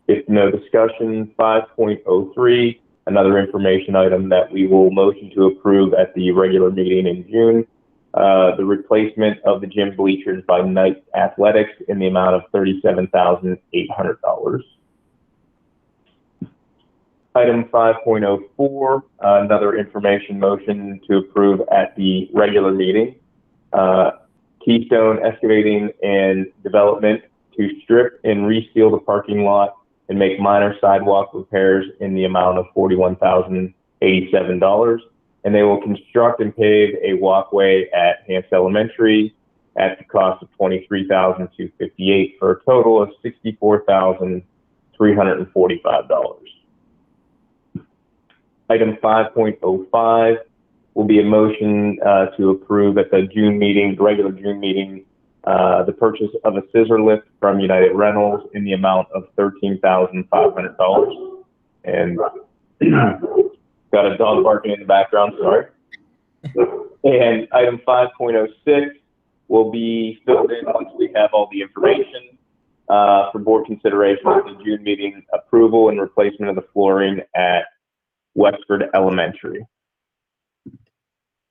If no discussion, 5.03, another information item that we will motion to approve at the regular meeting in June. The replacement of the gym bleachers by Knight Athletics in the amount of $37,800. Item 5.04, another information motion to approve at the regular meeting. Keystone Excavating and Development to strip and reseal the parking lot and make minor sidewalk repairs in the amount of $41,087. And they will construct and pave a walkway at Hance Elementary at the cost of $23,258 for a total of $64,345. Item 5.05 will be a motion to approve at the June meeting, the regular June meeting, the purchase of a scissor lift from United Rentals in the amount of $13,500. And got a dog barking in the background, sorry. And item 5.06 will be filled in once we have all the information for board consideration at the June meeting, approval and replacement of the flooring at Westford Elementary.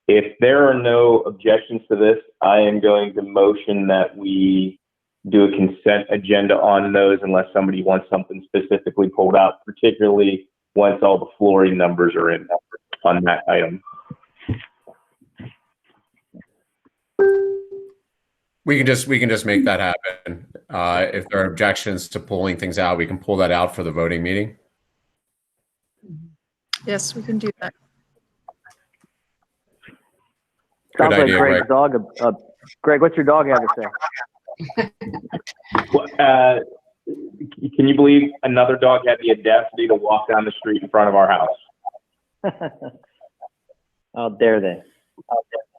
If there are no objections to this, I am going to motion that we do a consent agenda on those unless somebody wants something specifically pulled out, particularly once all the flooring numbers are in on that item. We can just make that happen. If there are objections to pulling things out, we can pull that out for the voting meeting. Yes, we can do that. Sounds like idea, Greg's dog. Greg, what's your dog have to say? Can you believe another dog had the audacity to walk down the street in front of our house? How dare they?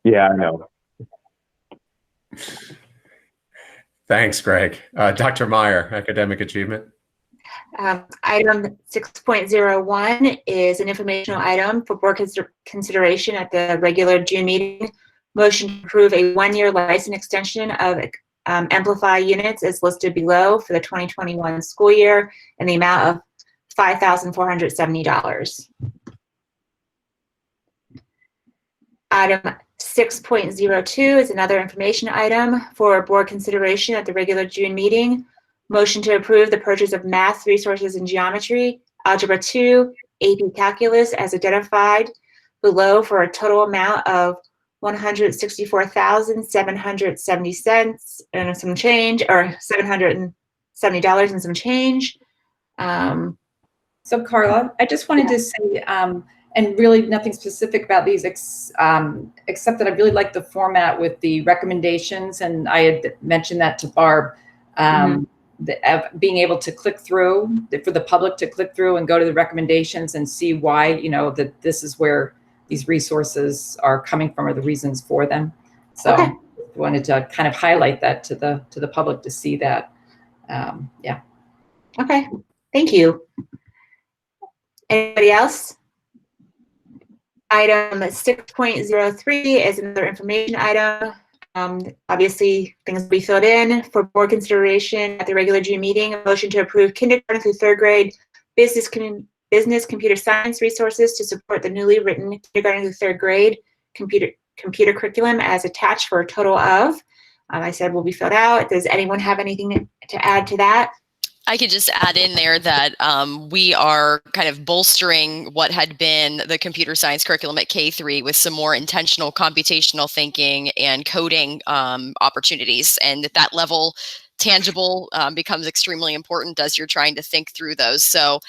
Yeah, I know. Thanks, Greg. Dr. Meyer, academic achievement. Item 6.01 is an informational item for board consideration at the regular June meeting. Motion to approve a one-year license extension of Amplify units as listed below for the 2021 school year in the amount of $5,470. Item 6.02 is another information item for board consideration at the regular June meeting. Motion to approve the purchase of math resources in geometry, algebra 2, AP calculus as identified below for a total amount of $164,770 and some change, or $770 and some change. So Carla, I just wanted to say, and really nothing specific about these, except that I really like the format with the recommendations, and I had mentioned that to Barb. Being able to click through, for the public to click through and go to the recommendations and see why, you know, that this is where these resources are coming from, or the reasons for them. So I wanted to kind of highlight that to the public to see that. Yeah. Okay, thank you. Anybody else? Item 6.03 is another information item. Obviously, things will be filled in for board consideration at the regular June meeting. A motion to approve kindergarten through third grade business computer science resources to support the newly written kindergarten through third grade computer curriculum as attached for a total of, I said will be filled out. Does anyone have anything to add to that? I could just add in there that we are kind of bolstering what had been the computer science curriculum at K3 with some more intentional computational thinking and coding opportunities. And at that level tangible becomes extremely important as you're trying to think through those. So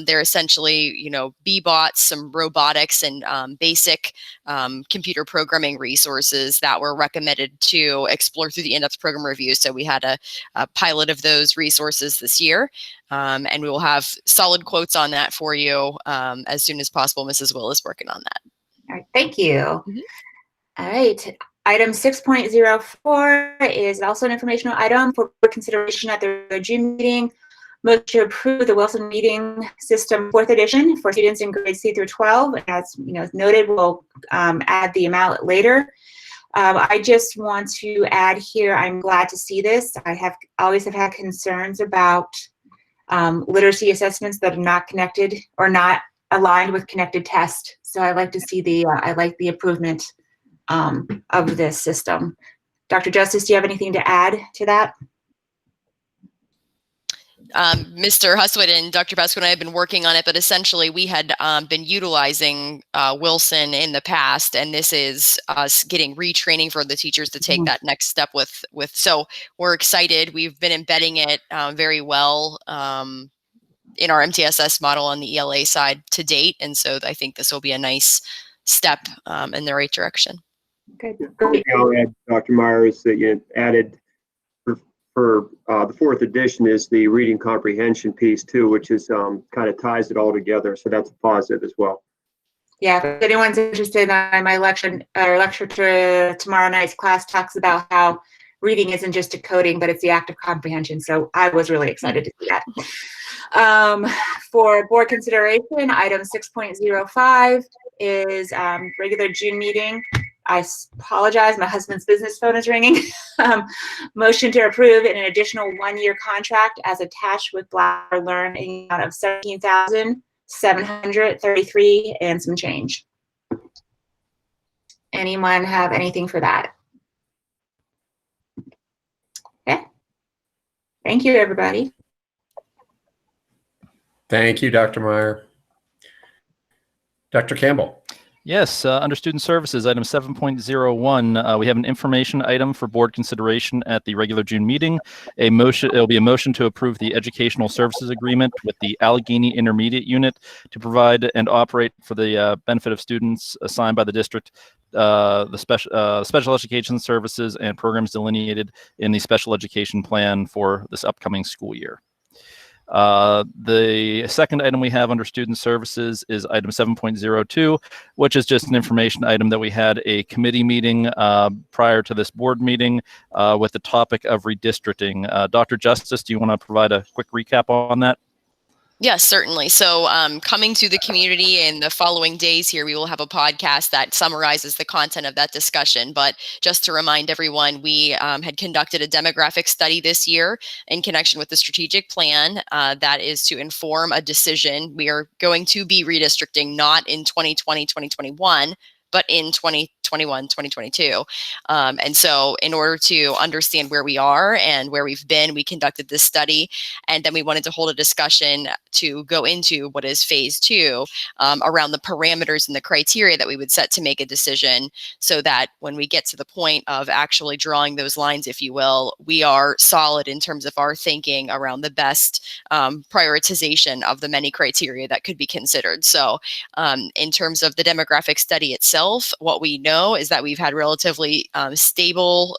they're essentially, B-bots, some robotics, and basic computer programming resources that were recommended to explore through the in-depth program review. So we had a pilot of those resources this year, and we will have solid quotes on that for you as soon as possible. Mrs. Will is working on that. All right, thank you. All right. Item 6.04 is also an informational item for consideration at the June meeting. Motion to approve the Wilson Meeting System 4th edition for students in grades C through 12. As noted, we'll add the amount later. I just want to add here, I'm glad to see this. I always have had concerns about literacy assessments that are not connected or not aligned with connected test. So I like to see I like the improvement of this system. Dr. Justice, do you have anything to add to that? Mr. Huswood and Dr. Pasquin and I have been working on it, but essentially we had been utilizing Wilson in the past, and this is us getting retraining for the teachers to take that next step with. So we're excited. We've been embedding it very well in our MTSS model on the ELA side to date, and so I think this will be a nice step in the right direction. Okay, great. I'll add, Dr. Myers, that you added for the 4th edition is the reading comprehension piece too, which is kind of ties it all together. So that's a positive as well. Yeah, if anyone's interested, my lecture tomorrow night's class talks about how reading isn't just decoding, but it's the act of comprehension. So I was really excited to see that. For board consideration, item 6.05 is regular June meeting. I apologize, my husband's business phone is ringing. Motion to approve an additional 1-year contract as attached with Blackboard Learn in the amount of $17,733 and some change. Anyone have anything for that? Okay. Thank you, everybody. Thank you, Dr. Meyer. Dr. Campbell. Yes, under Student Services, item 7.01, we have an information item for board consideration at the regular June meeting. It'll be a motion to approve the educational services agreement with the Allegheny Intermediate Unit to provide and operate for the benefit of students assigned by the district the special education services and programs delineated in the special education plan for this upcoming school year. The second item we have under student services is item 7.02, which is just an information item that we had a committee meeting prior to this board meeting with the topic of redistricting. Dr. Justice, do you want to provide a quick recap on that? Yes, certainly. So coming to the community in the following days here, we will have a podcast that summarizes the content of that discussion. But just to remind everyone, we had conducted a demographic study this year in connection with the strategic plan that is to inform a decision. We are going to be redistricting not in 2020, 2021, but in 2021, 2022. And so in order to understand where we are and where we've been, we conducted this study, and then we wanted to hold a discussion to go into what is phase 2 around the parameters and the criteria that we would set to make a decision, so that when we get to the point of actually drawing those lines, if you will, we are solid in terms of our thinking around the best prioritization of the many criteria that could be considered. So in terms of the demographic study itself, what we know is that we've had relatively stable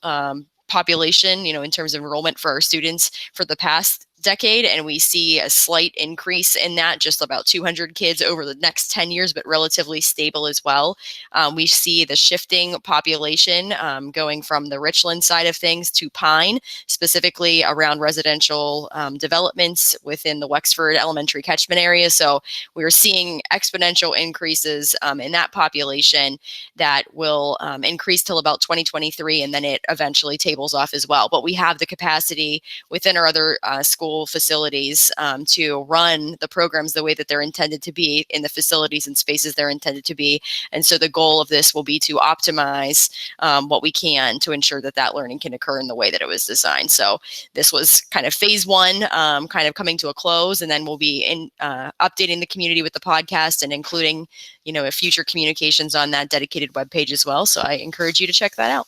population, in terms of enrollment for our students for the past decade, and we see a slight increase in that, just about 200 kids over the next 10 years, but relatively stable as well. We see the shifting population going from the Richland side of things to Pine, specifically around residential developments within the Wexford elementary catchment area. So we're seeing exponential increases in that population that will increase till about 2023, and then it eventually tables off as well. But we have the capacity within our other school facilities to run the programs the way that they're intended to be in the facilities and spaces they're intended to be. And so the goal of this will be to optimize what we can to ensure that that learning can occur in the way that it was designed. So this was kind of phase 1, kind of coming to a close, and then we'll be updating the community with the podcast and including, future communications on that dedicated webpage as well. So I encourage you to check that out.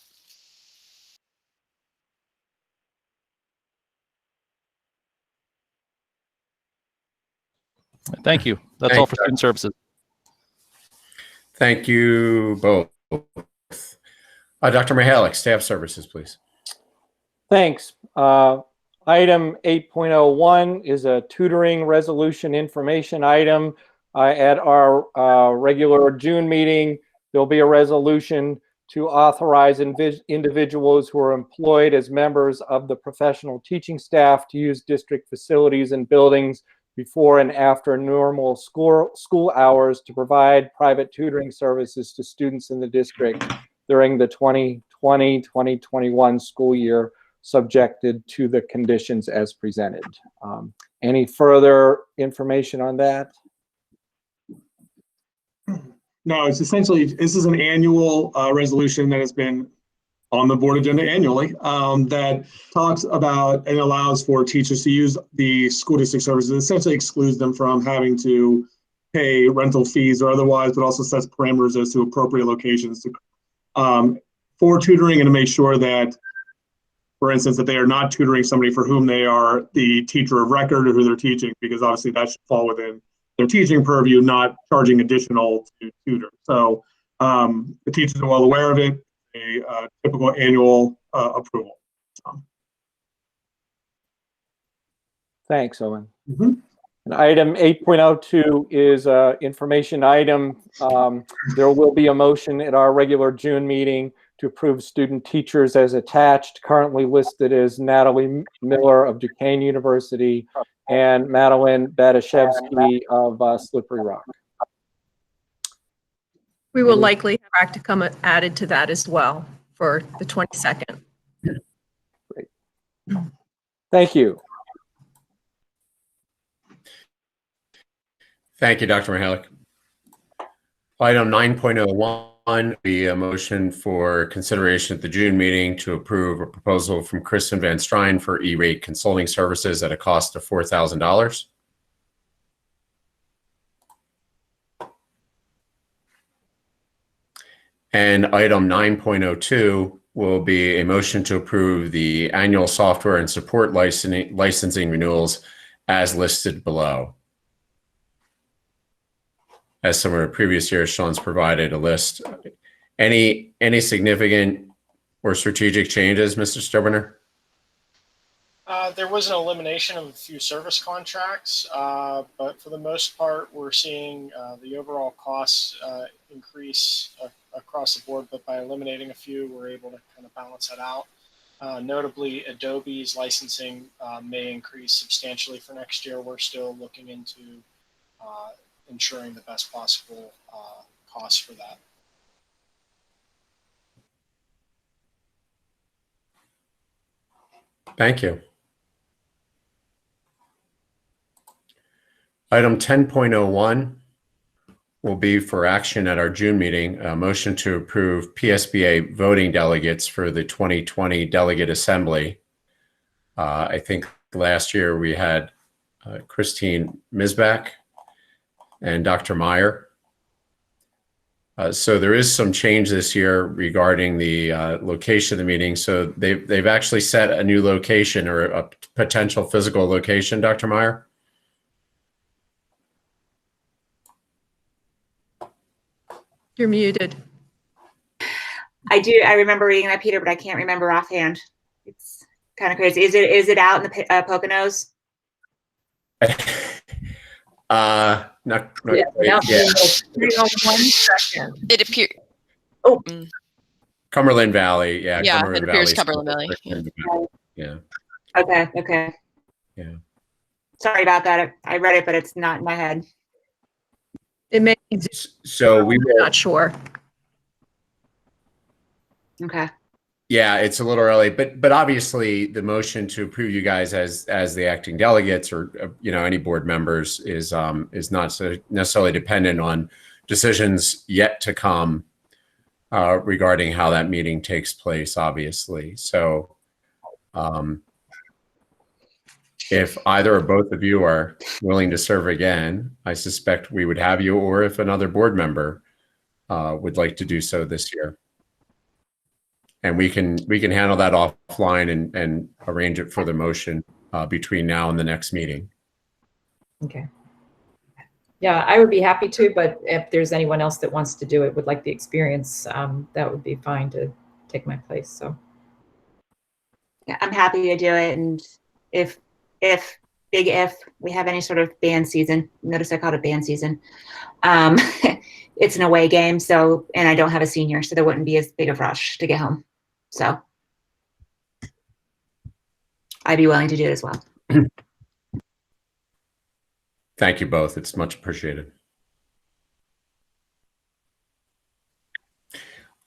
Thank you. That's all for student services. Thank you both. Dr. Mihalik, staff services, please. Thanks. Item 8.01 is a tutoring resolution information item. At our regular June meeting, there'll be a resolution to authorize individuals who are employed as members of the professional teaching staff to use district facilities and buildings before and after normal school hours to provide private tutoring services to students in the district during the 2020-2021 school year, subjected to the conditions as presented. Any further information on that? No, it's essentially, this is an annual resolution that has been on the board agenda annually that talks about and allows for teachers to use the school district services, essentially excludes them from having to pay rental fees or otherwise, but also sets parameters as to appropriate locations to, for tutoring, and to make sure that, for instance, that they are not tutoring somebody for whom they are the teacher of record or who they're teaching, because obviously that should fall within their teaching purview, not charging additional to tutor. So the teachers are well aware of it, a typical annual approval. So. Thanks, Owen. And item 8.02 is an information item. There will be a motion at our regular June meeting to approve student teachers as attached, currently listed as Natalie Miller of Duquesne University and Madeline Batashevsky of Slippery Rock. We will likely have practicum added to that as well for the 22nd. Great. Thank you. Thank you, Dr. Mihalik. Item 9.01 be a motion for consideration at the June meeting to approve a proposal from Kristen Van Strien for E-rate consulting services at a cost of $4,000. And item 9.02 will be a motion to approve the annual software and support licensing renewals as listed below. As similar to previous years, Sean's provided a list. Any significant or strategic changes, Mr. Stoberner? There was an elimination of a few service contracts, but for the most part, we're seeing the overall costs increase across the board, but by eliminating a few, we're able to kind of balance that out. Notably, Adobe's licensing may increase substantially for next year. We're still looking into ensuring the best possible costs for that. Thank you. Item 10.01 will be for action at our June meeting, a motion to approve PSBA voting delegates for the 2020 Delegate Assembly. I think last year we had Christine Misbach and Dr. Meyer. So there is some change this year regarding the location of the meeting. So they've actually set a new location or a potential physical location, Dr. Meyer. You're muted. I remember reading that, Peter, but I can't remember offhand. It's kind of crazy. Is it out in the Poconos? Not Yeah. One second. It appears. Oh. Cumberland Valley. Yeah. Yeah, Cumberland it appears Valley. Cumberland Valley. Yeah. Okay. Yeah. Sorry about that. I read it, but it's not in my head. It may be. So we will. Not sure. Okay. Yeah, it's a little early, but obviously the motion to approve you guys as the acting delegates or any board members is not so necessarily dependent on decisions yet to come regarding how that meeting takes place, obviously. So if either or both of you are willing to serve again, I suspect we would have you, or if another board member would like to do so this year. And we can handle that offline and arrange it for the motion between now and the next meeting. Okay. Yeah, I would be happy to, but if there's anyone else that wants to do it, would like the experience, that would be fine to take my place, so. Yeah, I'm happy to do it. And if we have any sort of band season, notice I called it band season. It's an away game, so, and I don't have a senior, so there wouldn't be as big of a rush to get home. So I'd be willing to do it as well. Thank you both. It's much appreciated.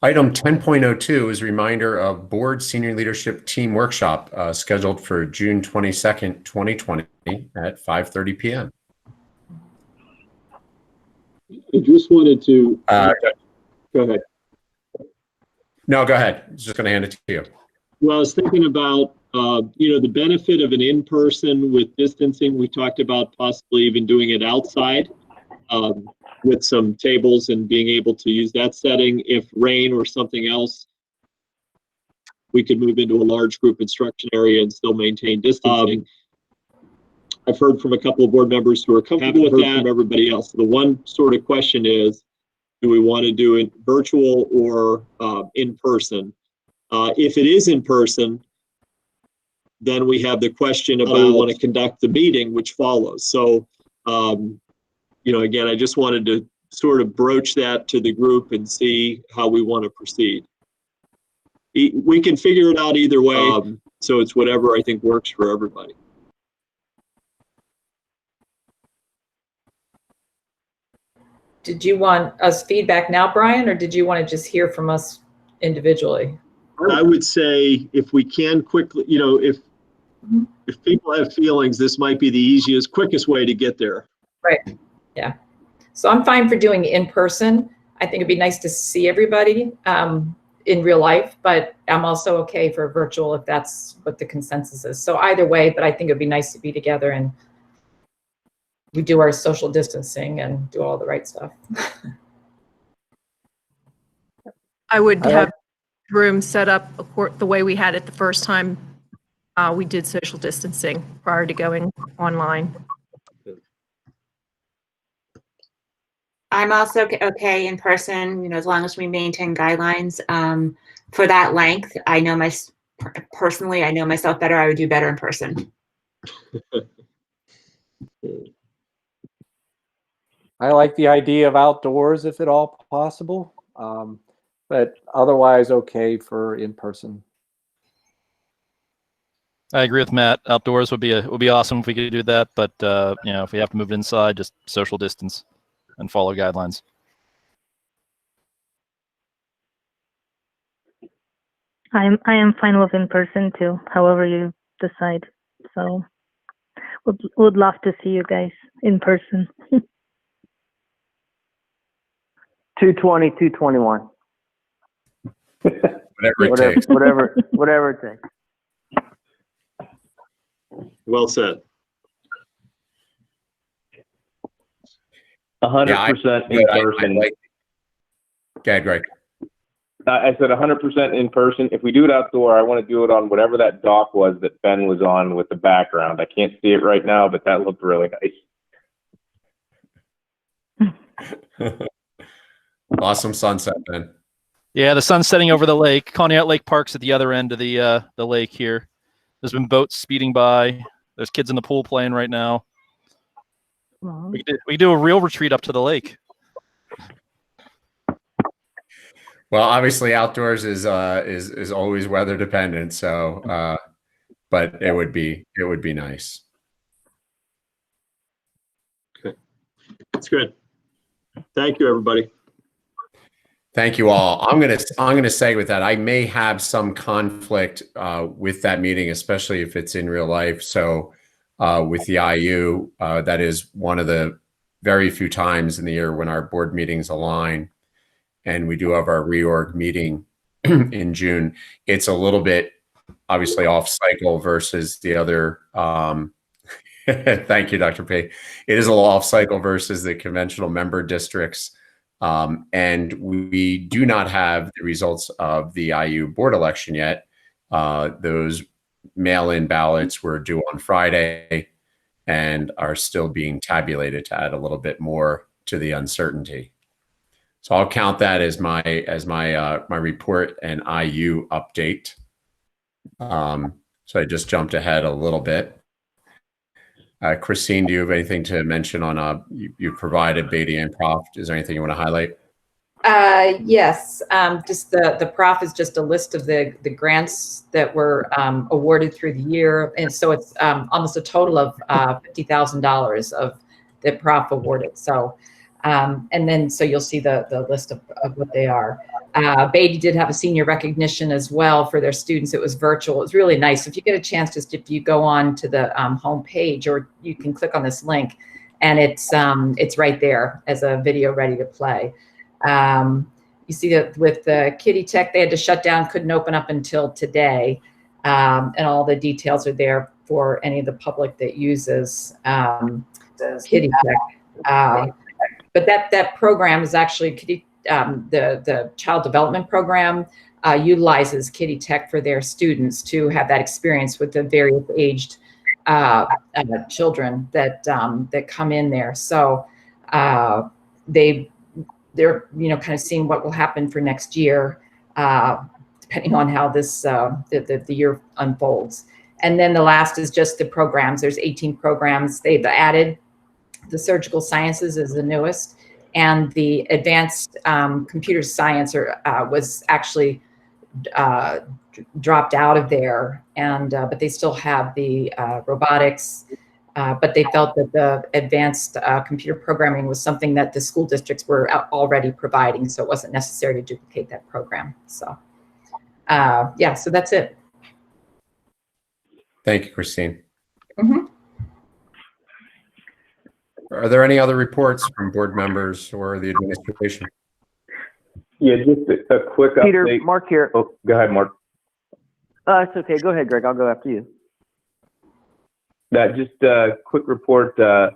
Item 10.02 is a reminder of Board Senior Leadership Team Workshop scheduled for June 22nd, 2020 at 5:30 p.m. I just wanted to, go ahead. No, go ahead. I was just going to hand it to you. Well, I was thinking about, the benefit of an in-person with distancing. We talked about possibly even doing it outside with some tables and being able to use that setting. If rain or something else, we could move into a large group instruction area and still maintain distancing. I've heard from a couple of board members who are comfortable with that. From everybody else. The one sort of question is, do we want to do it virtual or in person? If it is in person, then we have the question about how we want to conduct the meeting, which follows. So, again, I just wanted to sort of broach that to the group and see how we want to proceed. We can figure it out either way. So it's whatever I think works for everybody. Did you want us feedback now, Brian, or did you want to just hear from us individually? I would say if we can quickly, if people have feelings, this might be the easiest, quickest way to get there. Right. Yeah. So I'm fine for doing in person. I think it'd be nice to see everybody in real life, but I'm also okay for virtual if that's what the consensus is. So either way, but I think it'd be nice to be together and we do our social distancing and do all the right stuff. I would have room set up the way we had it the first time we did social distancing prior to going online. I'm also okay in person, as long as we maintain guidelines for that length. I know personally, I know myself better. I would do better in person. I like the idea of outdoors if at all possible, but otherwise okay for in person. I agree with Matt. Outdoors would be awesome if we could do that, but if we have to move it inside, just social distance and follow guidelines. I am fine with in person too, however you decide. So would love to see you guys in person. 220, 221. Whatever it takes. Whatever it takes. Well said. 100% in person. Go ahead, Greg. I said 100% in person. If we do it outdoor, I want to do it on whatever that dock was that Ben was on with the background. I can't see it right now, but that looked really nice. Awesome sunset, Ben. Yeah, the sun's setting over the lake. Conneaut Lake Park's at the other end of the lake here. There's been boats speeding by. There's kids in the pool playing right now. We do a real retreat up to the lake. Well, obviously outdoors is always weather dependent. So, but it would be nice. Okay, that's good. Thank you, everybody. Thank you all. I'm gonna say with that, I may have some conflict with that meeting, especially if it's in real life. So with the IU, that is one of the very few times in the year when our board meetings align, and we do have our reorg meeting in June. It's a little bit obviously off cycle versus the other. Thank you, Dr. P. It is a little off cycle versus the conventional member districts. And we do not have the results of the IU board election yet. Those mail-in ballots were due on Friday. and are still being tabulated to add a little bit more to the uncertainty. So I'll count that as my report and IU update. So I just jumped ahead a little bit. Christine, do you have anything to mention on you provided Beatty and Prof? Is there anything you want to highlight? Yes, just the prof is just a list of the grants that were awarded through the year. And so it's almost a total of $50,000 of the prof awarded. So, and then, so you'll see the list of what they are. Beatty did have a senior recognition as well for their students. It was virtual. It was really nice. If you get a chance, just if you go on to the home page, or you can click on this link, and it's right there as a video ready to play. You see that with the Kiddie Tech, they had to shut down, couldn't open up until today. And all the details are there for any of the public that uses Kiddie Tech. But that program is actually the Child Development Program utilizes Kiddie Tech for their students to have that experience with the various aged children that come in there. So they're kind of seeing what will happen for next year, depending on how this the year unfolds. And then the last is just the programs. There's 18 programs. They've added the surgical sciences is the newest, and the advanced computer science was actually dropped out of there, and but they still have the robotics. But they felt that the advanced computer programming was something that the school districts were already providing, so it wasn't necessary to duplicate that program. So, yeah, so that's it. Thank you, Christine. Mm-hmm. Are there any other reports from board members or the administration? Yeah, just a quick Peter, update. Mark here. Oh, go ahead, Mark. It's okay. Go ahead, Greg. I'll go after you. Just a quick report. The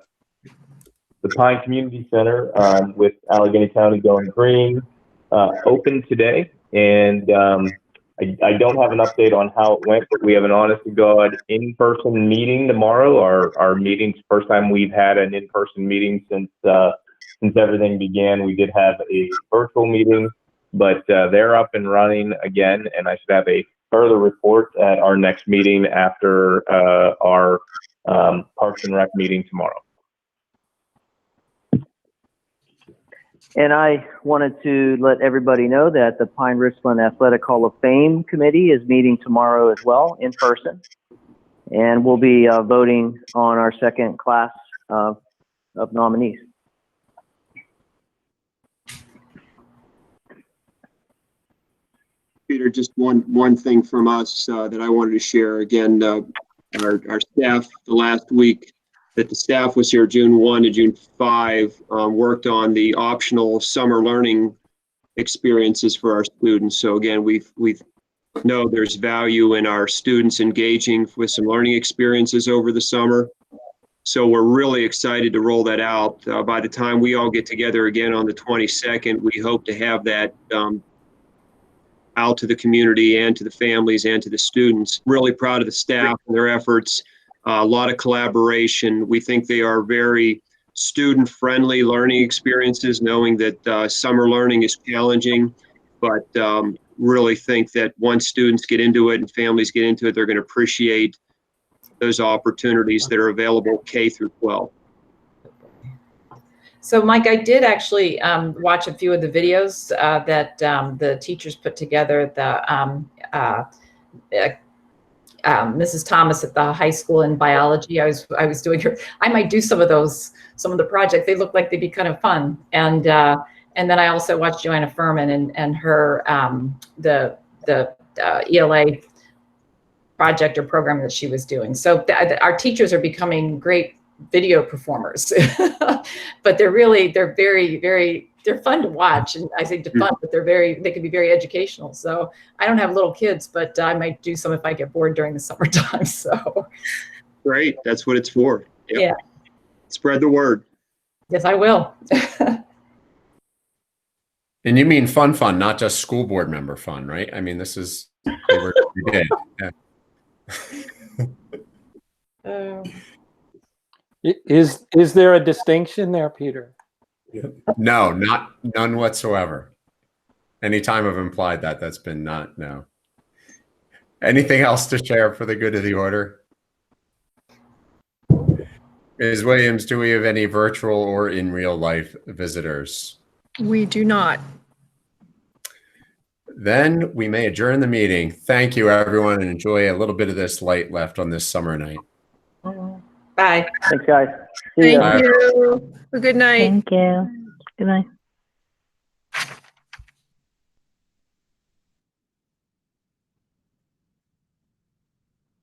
Pine Community Center with Allegheny County Going Green opened today, and I don't have an update on how it went, but we have an honest-to-God in-person meeting tomorrow. Our meeting's first time we've had an in-person meeting since everything began. We did have a virtual meeting, but they're up and running again, and I should have a further report at our next meeting after our Parks and Rec meeting tomorrow. And I wanted to let everybody know that the Pine Richland Athletic Hall of Fame Committee is meeting tomorrow as well in person. And we'll be voting on our second class of nominees. Peter, just one thing from us that I wanted to share. Again, our staff, the last week that the staff was here, June 1 to June 5, worked on the optional summer learning experiences for our students. So again, we know there's value in our students engaging with some learning experiences over the summer. So we're really excited to roll that out. By the time we all get together again on the 22nd, we hope to have that out to the community and to the families and to the students. Really proud of the staff and their efforts. A lot of collaboration. We think they are very student-friendly learning experiences, knowing that summer learning is challenging, but really think that once students get into it and families get into it, they're going to appreciate those opportunities that are available K through 12. So, Mike, I did actually watch a few of the videos that the teachers put together. Mrs. Thomas at the high school in biology. I was doing her. I might do some of the projects. They look like they'd be kind of fun. And then I also watched Joanna Furman and her the ELA project or program that she was doing. So our teachers are becoming great video performers, but they're fun to watch. And I say fun, but they can be very educational. So I don't have little kids, but I might do some if I get bored during the summertime. So great. That's what it's for. Yep. Yeah. Spread the word. Yes, I will. And you mean fun, not just school board member fun, right? I mean, this is the work we did. Yeah. Is there a distinction there, Peter? No, none whatsoever. Anytime I've implied that, that's been no. Anything else to share for the good of the order? Ms. Williams, do we have any virtual or in real life visitors? We do not. Then we may adjourn the meeting. Thank you, everyone, and enjoy a little bit of this light left on this summer night. Bye. Thanks, guys. See ya. Thank you. Good night. Thank you. Good night.